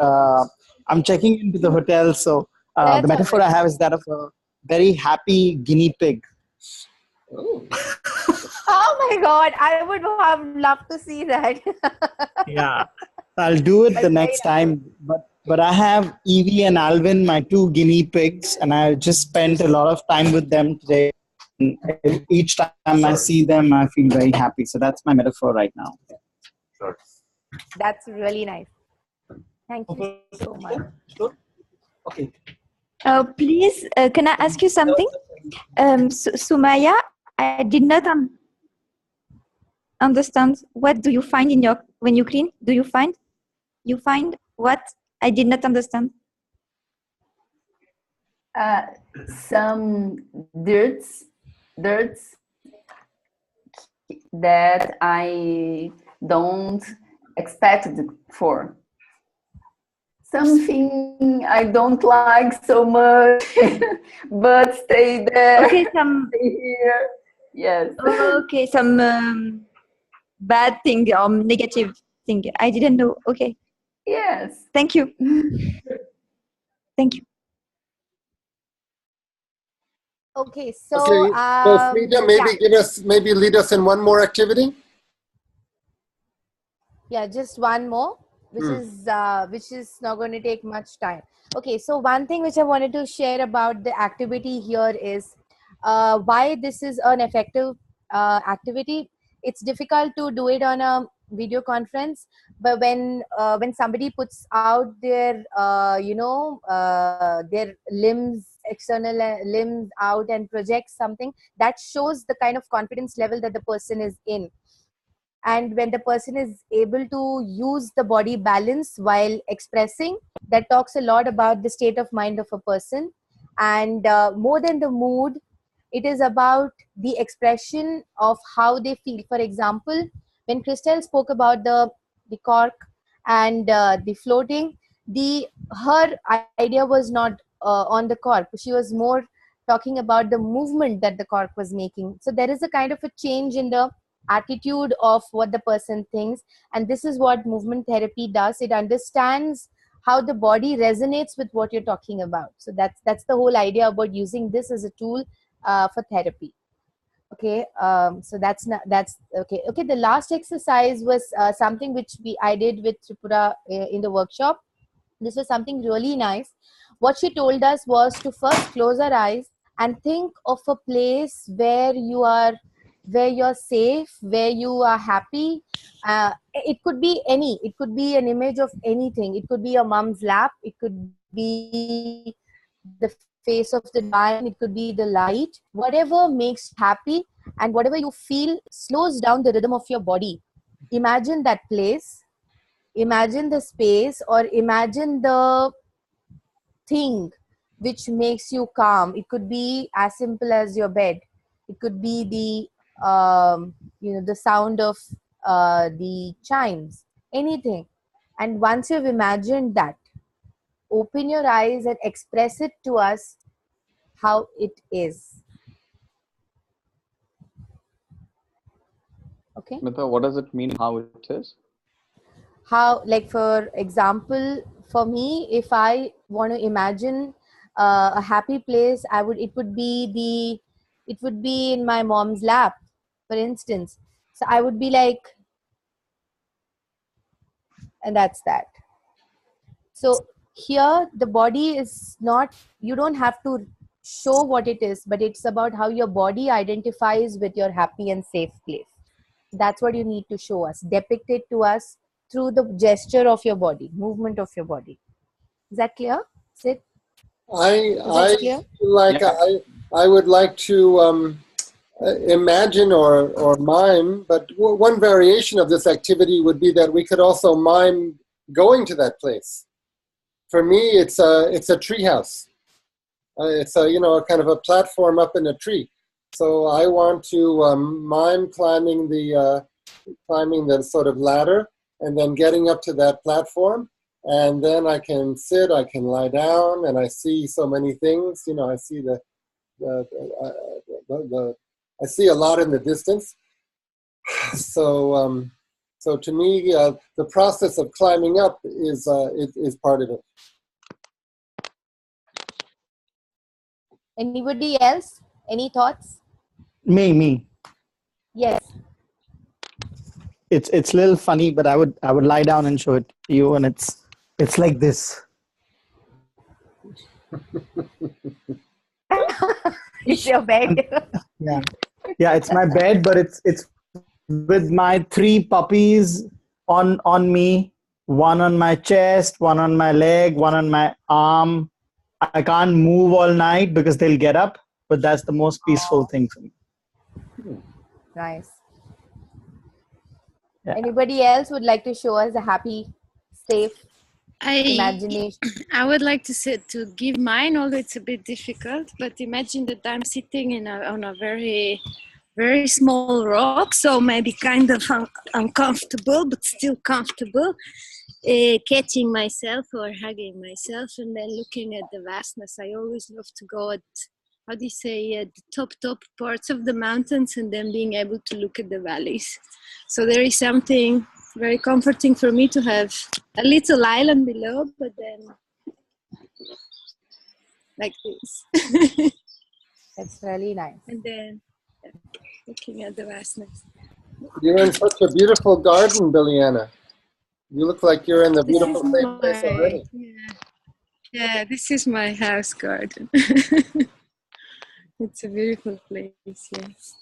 I'm checking into the hotel, so the metaphor I have is that of a very happy guinea pig. Oh. Oh my God, I would have loved to see that. Yeah, I'll do it the next time. But I have Evie and Alvin, my two guinea pigs, and I just spent a lot of time with them today. And each time I see them, I feel very happy. So that's my metaphor right now. Sure. That's really nice. Thank you so much. Okay. Please, can I ask you something? Sumaya, I did not understand. What do you find when you clean? Do you find what? I did not understand. Some dirts that I don't expect for. Something I don't like so much, but stay there. Okay, stay here. Yes. Okay, some bad thing or negative thing. I didn't know. Okay. Yes. Thank you. Thank you. Okay, so Smita, maybe lead us in one more activity. Yeah, just one more, which is not going to take much time. Okay, so one thing which I wanted to share about the activity here is why this is an effective activity. It's difficult to do it on a video conference, but when somebody puts out their their external limbs out and projects something, that shows the kind of confidence level that the person is in. And when the person is able to use the body balance while expressing, that talks a lot about the state of mind of a person. And more than the mood, it is about the expression of how they feel. For example, when Christelle spoke about the cork and the floating, her idea was not on the cork. She was more talking about the movement that the cork was making. So there is a kind of a change in the attitude of what the person thinks, and this is what movement therapy does. It understands how the body resonates with what you're talking about. So that's the whole idea about using this as a tool for therapy. Okay, so that's okay. The last exercise was something which I did with Tripura in the workshop. This was something really nice. What she told us was to first close our eyes and think of a place where you are where you're safe, where you are happy. It could be it could be an image of anything. It could be your mom's lap, it could be the face of the divine, it could be the light. Whatever makes you happy and whatever you feel slows down the rhythm of your body. Imagine that place, imagine the space, or imagine the thing which makes you calm. It could be as simple as your bed. It could be the sound of the chimes, anything. And once you've imagined that, open your eyes and express it to us how it is. Okay. Smita, what does it mean how it is? How, like for example, for me, if I want to imagine a happy place, it would be in my mom's lap, for instance. So I would be like, and that's that. So here the body is not, you don't have to show what it is, but it's about how your body identifies with your happy and safe place. That's what you need to show us, depict it to us through the gesture of your body, movement of your body. Is that clear, Sid? I feel like I would like to imagine or mime, but one variation of this activity would be that we could also mime going to that place. For me, it's a tree house. It's a kind of a platform up in a tree. So I want to mime climbing the sort of ladder and then getting up to that platform, and then I can sit, I can lie down, and I see so many things. I see I see a lot in the distance. So to me, the process of climbing up is part of it. Anybody else? Any thoughts? Me. Yes. It's a little funny, but I would lie down and show it to you, and it's like this. It's your bed. Yeah, it's my bed, but it's with my 3 puppies on me, one on my chest, one on my leg, one on my arm. I can't move all night because they'll get up, but that's the most peaceful thing for me. Nice. Yeah. Anybody else would like to show us a happy, safe imagination? I would like to give mine, although it's a bit difficult, but imagine that I'm sitting on a very, very small rock, so maybe kind of uncomfortable, but still comfortable, catching myself or hugging myself, and then looking at the vastness. I always love to go at, at the top parts of the mountains, and then being able to look at the valleys. So there is something very comforting for me to have a little island below, but then like this. That's really nice. And then looking at the vastness. You're in such a beautiful garden, Billiana. You look like you're in the beautiful same place already. Yeah, this is my house garden. It's a beautiful place, yes.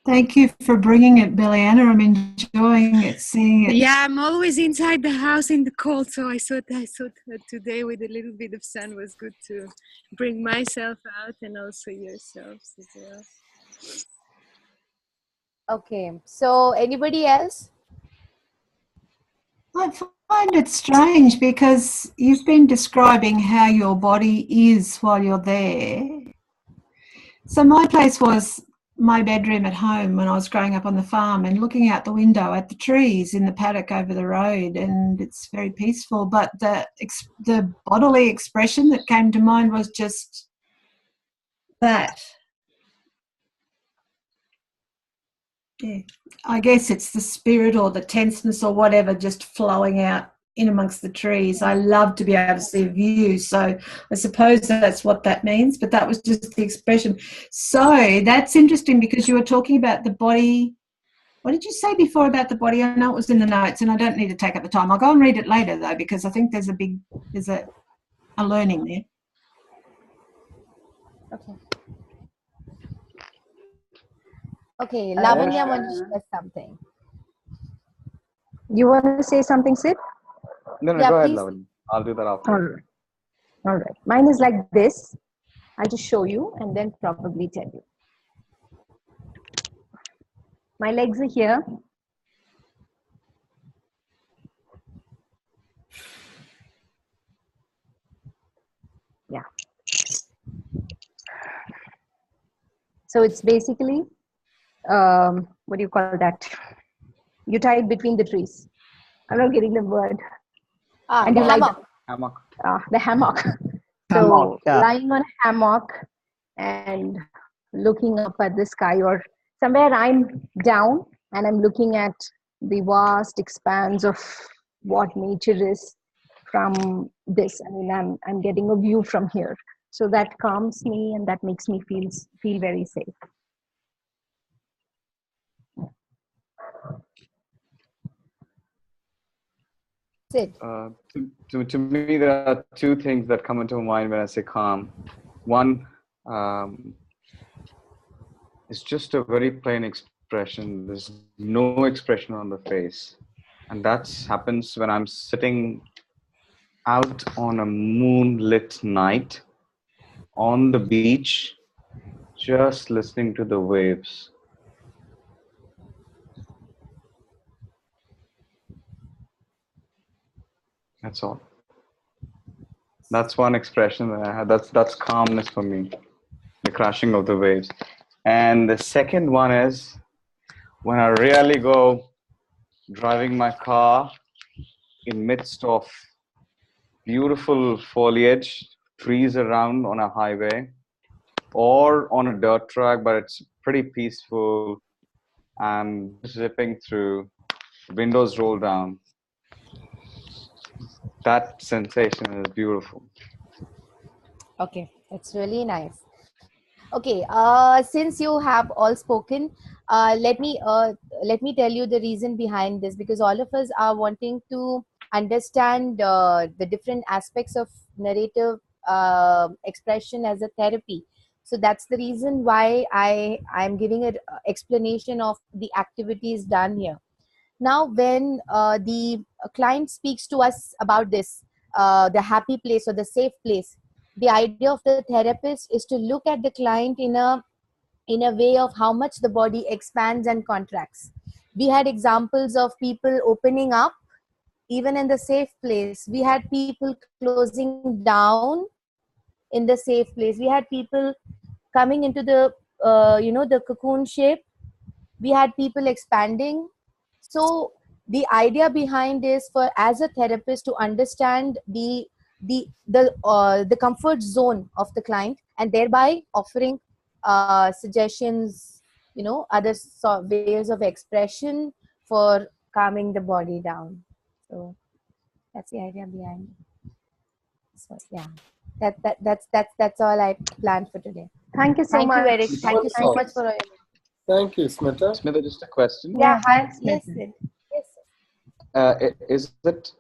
Thank you for bringing it, Billiana. I'm enjoying it, seeing it. Yeah, I'm always inside the house in the cold, so I thought that today with a little bit of sun was good to bring myself out and also yourselves as well. Okay, so anybody else? I find it strange because you've been describing how your body is while you're there. So my place was my bedroom at home when I was growing up on the farm, and looking out the window at the trees in the paddock over the road, and it's very peaceful. But the bodily expression that came to mind was just that. Yeah, I guess it's the spirit or the tenseness or whatever just flowing out in amongst the trees. I love to be able to see a view, so I suppose that's what that means, but that was just the expression. So that's interesting because you were talking about the body. What did you say before about the body? I know it was in the notes and I don't need to take up the time. I'll go and read it later though, because I think there's a learning there. Okay. Okay, Lavanya wants to share something. You want to say something, Sid? No, Yeah, go ahead, please. Lavanya. I'll do that after. All right. All right. Mine is like this. I'll just show you and then probably tell you. My legs are here. Yeah. So it's basically, what do you call that? You tie it between the trees. I'm not getting the word. Ah, And the you lie hammock. Hammock. the hammock. So Hammock, yeah. lying on a hammock and looking up at the sky, or somewhere I'm down and I'm looking at the vast expanse of what nature is from this. I mean, I'm getting a view from here. So that calms me and that makes me feel very safe. Sid. To me, there are two things that come into mind when I say calm. One is just a very plain expression. There's no expression on the face. And that happens when I'm sitting out on a moonlit night on the beach, just listening to the waves. That's all. That's one expression that I have. That's calmness for me, the crashing of the waves. And the second one is when I really go driving my car in midst of beautiful foliage, trees around on a highway, or on a dirt track, but it's pretty peaceful. I'm zipping through, windows roll down. That sensation is beautiful. Okay, it's really nice. Okay, since you have all spoken, let me tell you the reason behind this, because all of us are wanting to understand the different aspects of narrative expression as a therapy. So that's the reason why I'm giving an explanation of the activities done here. Now, when the client speaks to us about this, the happy place or the safe place, the idea of the therapist is to look at the client in a way of how much the body expands and contracts. We had examples of people opening up even in the safe place. We had people closing down in the safe place. We had people coming into the the cocoon shape. We had people expanding. So the idea behind is for as a therapist to understand the comfort zone of the client, and thereby offering suggestions, other ways of expression for calming the body down. So that's the idea behind it. So yeah, that's all I planned for today. Thank you so Thank much. you, Eric. Thank you so Wonderful. much for all your. Thank you, Smita. Smita, just a question. Yeah, thanks, yes, Smita. Sid. Yes, Sid. Is it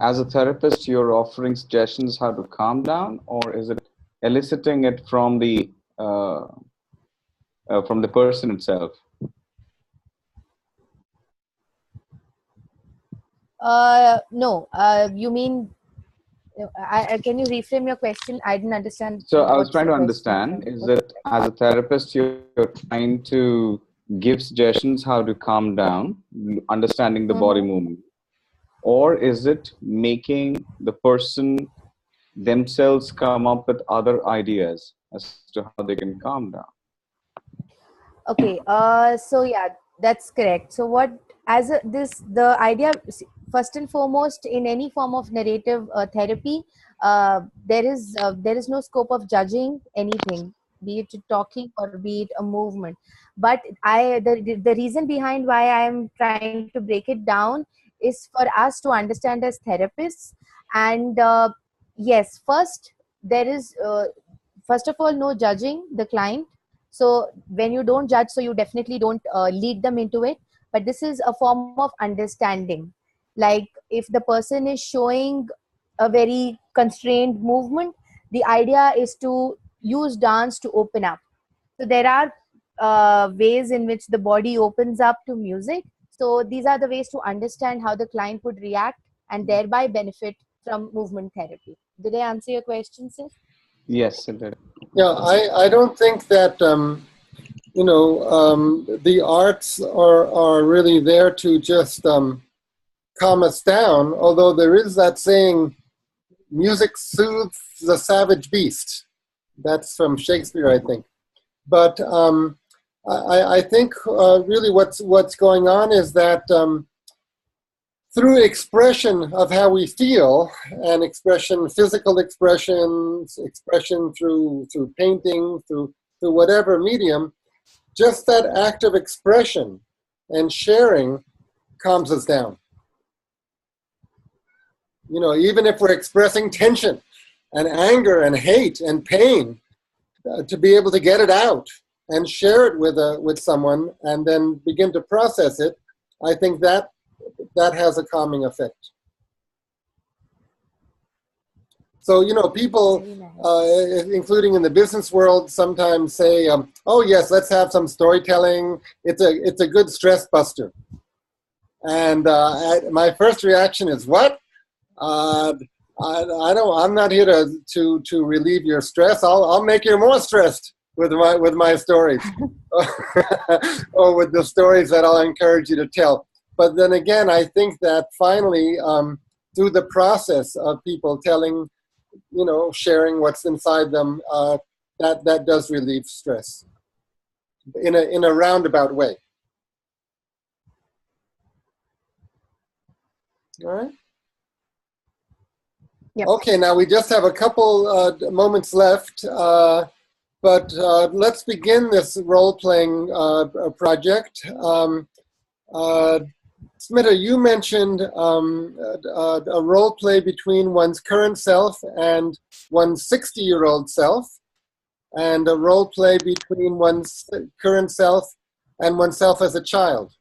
as a therapist you're offering suggestions how to calm down, or is it eliciting it from the person itself? No. You mean? Can you reframe your question? I didn't understand. So I was what's trying the to question understand, from- is it as a therapist you're trying to give suggestions how to calm down, understanding the body movement, or is it making the person themselves come up with other ideas as to how they can calm down? Okay. So yeah, that's correct. So what the idea, first and foremost, in any form of narrative therapy, there is no scope of judging anything, be it talking or be it a movement. But the reason behind why I am trying to break it down is for us to understand as therapists. And yes, there is first of all no judging the client. So when you don't judge, so you definitely don't lead them into it. But this is a form of understanding. Like if the person is showing a very constrained movement, the idea is to use dance to open up. So there are ways in which the body opens up to music. So these are the ways to understand how the client would react and thereby benefit from movement therapy. Did I answer your question, sis? Yes, it did. Yeah, I don't think that, the arts are really there to just calm us down, although there is that saying, music soothes the savage beast. That's from Shakespeare, I think. But I think really what's going on is that through expression of how we feel, and expression, physical expression through painting, through whatever medium, just that act of expression and sharing calms us down. Even if we're expressing tension and anger and hate and pain, to be able to get it out and share it with someone and then begin to process it, I think that has a calming effect. So, people, including in the business world, sometimes say, oh yes, let's have some storytelling. It's a good stress buster. And my first reaction is, what? I'm not here to relieve your stress. I'll make you more stressed with my stories, or with the stories that I'll encourage you to tell. But then again, I think that finally, through the process of people telling, sharing what's inside them, that does relieve stress in a roundabout way. All right. Yep. Okay, now we just have a couple moments left, but let's begin this role-playing project. Smita, you mentioned a role play between one's current self and one's 60-year-old self, and a role play between one's current self and oneself as a child.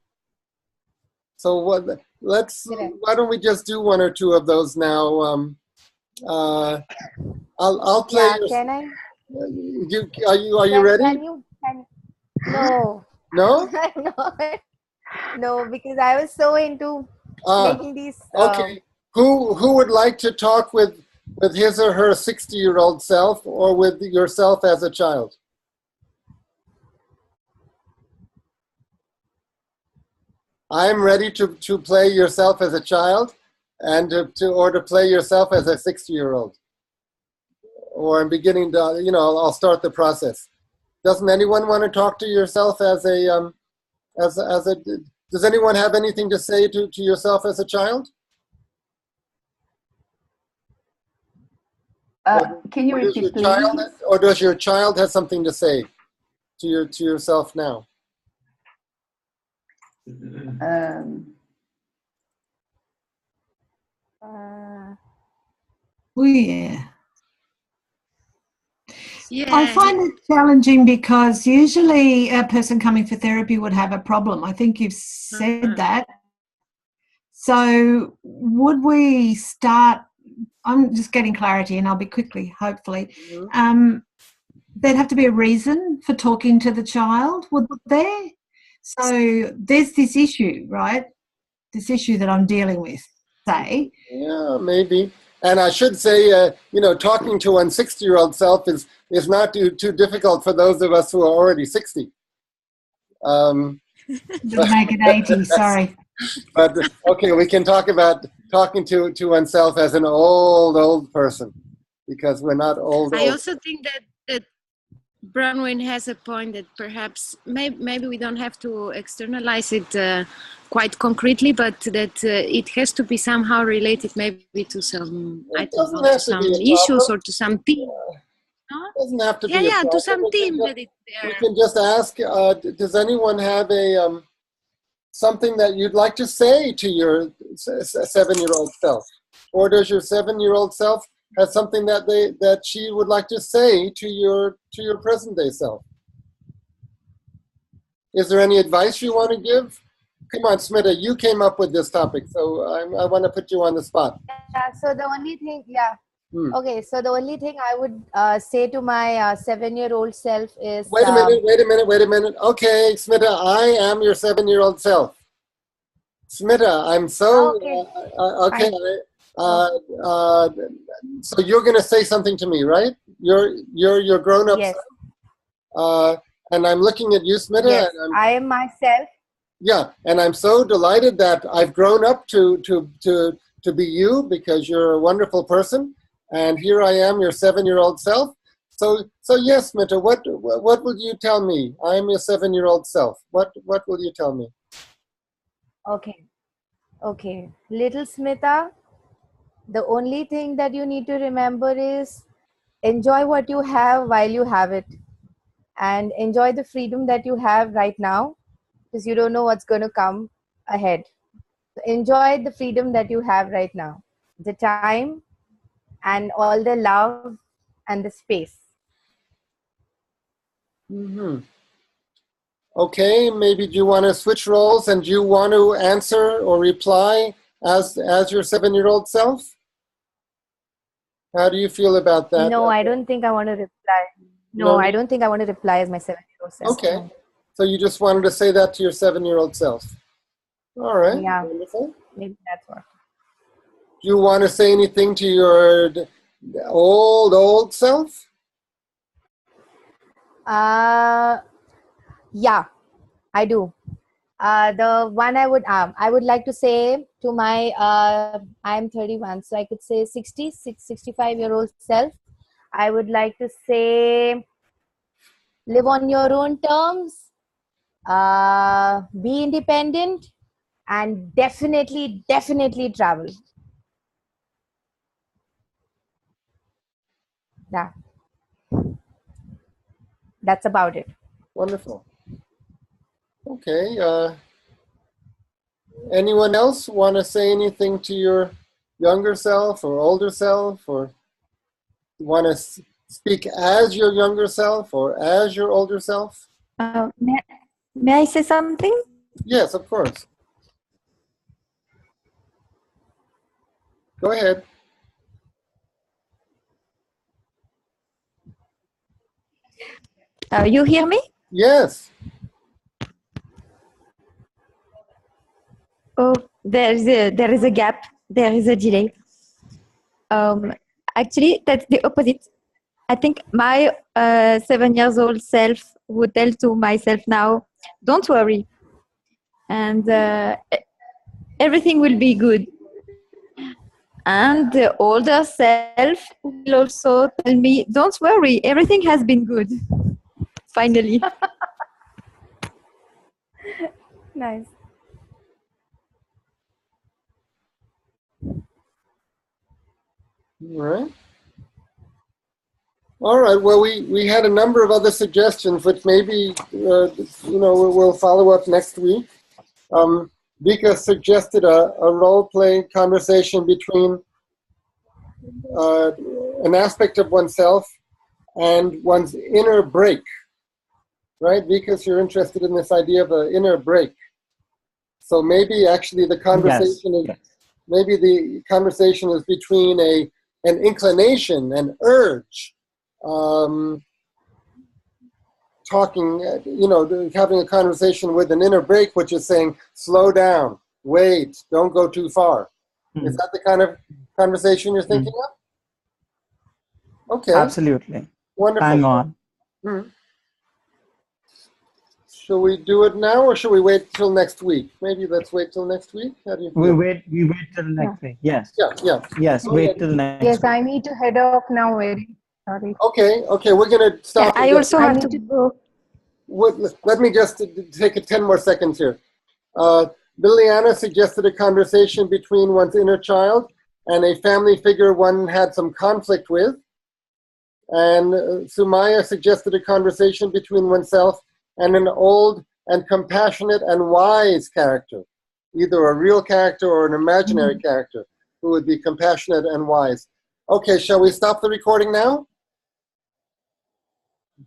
So why don't we just do one or two of those now? I'll play. Yeah, can I? Are you ready? No. No? No, because I was so into making these. Okay. Who would like to talk with his or her 60-year-old self, or with yourself as a child? I'm ready to play yourself as a child, and to play yourself as a 60-year-old. Or I'm beginning to, I'll start the process. Doesn't anyone want to talk to yourself as a does anyone have anything to say to yourself as a child? Can you repeat, please? Or does your child have something to say to yourself now? Oh yeah. Yeah. I find it challenging because usually a person coming for therapy would have a problem. I think you've said that. So would we start, I'm just getting clarity and I'll be quickly, hopefully. There'd have to be a reason for talking to the child, would there? So there's this issue, right? This issue that I'm dealing with, say. Yeah, maybe. And I should say, talking to one's 60-year-old self is not too difficult for those of us who are already 60. Make it 80, sorry. But, okay, we can talk about talking to oneself as an old person, because we're not old. I also think that Bronwyn has a point that perhaps maybe we don't have to externalize it quite concretely, but that it has to be somehow related maybe to some, some issues or to some theme. It doesn't have to be to some theme that it's there. We can just ask, does anyone have something that you'd like to say to your 7-year-old self? Or does your 7-year-old self have something that she would like to say to your present day self? Is there any advice you want to give? Come on, Smita, you came up with this topic, so I want to put you on the spot. Yeah, so the only thing, Okay, so the only thing I would say to my 7-year-old self is... Wait a minute. Okay, Smita, I am your 7-year-old self. Smita, I'm so... Okay. So you're going to say something to me, right? You're grown-up Yes. self. And I'm looking at you, Smita. Yes, and I am myself. Yeah, and I'm so delighted that I've grown up to be you, because you're a wonderful person. And here I am, your 7-year-old self. So yes, Smita, what will you tell me? I'm your 7-year-old self. What will you tell me? Okay. Little Smita, the only thing that you need to remember is enjoy what you have while you have it. And enjoy the freedom that you have right now, because you don't know what's going to come ahead. So enjoy the freedom that you have right now. The time and all the love and the space. Mm-hmm. Okay, maybe do you want to switch roles, and do you want to answer or reply as your 7-year-old self? How do you feel about that? No, I don't think I want to reply. No, I don't think I want to reply as my 7-year-old self. Okay, No. so you just wanted to say that to your 7-year-old self. All right. Yeah, wonderful. maybe that's what. Do you want to say anything to your old self? Yeah, I do. The one I would like to say to my I'm 31, so I could say 65-year-old self. I would like to say, live on your own terms, be independent, and definitely travel. Yeah, that's about it. Wonderful. Okay. Anyone else want to say anything to your younger self or older self, or want to speak as your younger self or as your older self? May I say something? Yes, of course. Go ahead. You hear me? Yes. Oh, there is a gap. There is a delay. Actually, that's the opposite. I think my 7-year-old self would tell to myself now, don't worry. And everything will be good. And the older self will also tell me, don't worry, everything has been good. Finally. Nice. All right. Well, we had a number of other suggestions, which maybe we'll follow up next week. Vika suggested a role-play conversation between an aspect of oneself and one's inner break. Right, Vikas, you're interested in this idea of an inner break. So maybe actually the conversation is maybe the conversation is between an inclination, an urge, having a conversation with an inner break, which is saying, slow down, wait, don't go too far. Is that the kind of conversation you're thinking of? Okay. Absolutely. Wonderful. Hang on. Shall we do it now, or shall we wait till next week? Maybe let's wait till next week. How do you feel? We wait till next week. Yes. Yeah. Yes, wait till next Yes, week. I need to head off now. Very sorry. Okay, we're going to stop. I also have to go. Let me just take 10 more seconds here. Liliana suggested a conversation between one's inner child and a family figure one had some conflict with. And Sumaya suggested a conversation between oneself and an old and compassionate and wise character, either a real character or an imaginary character who would be compassionate and wise. Okay, shall we stop the recording now?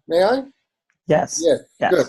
May I? Yes. Yes. Good.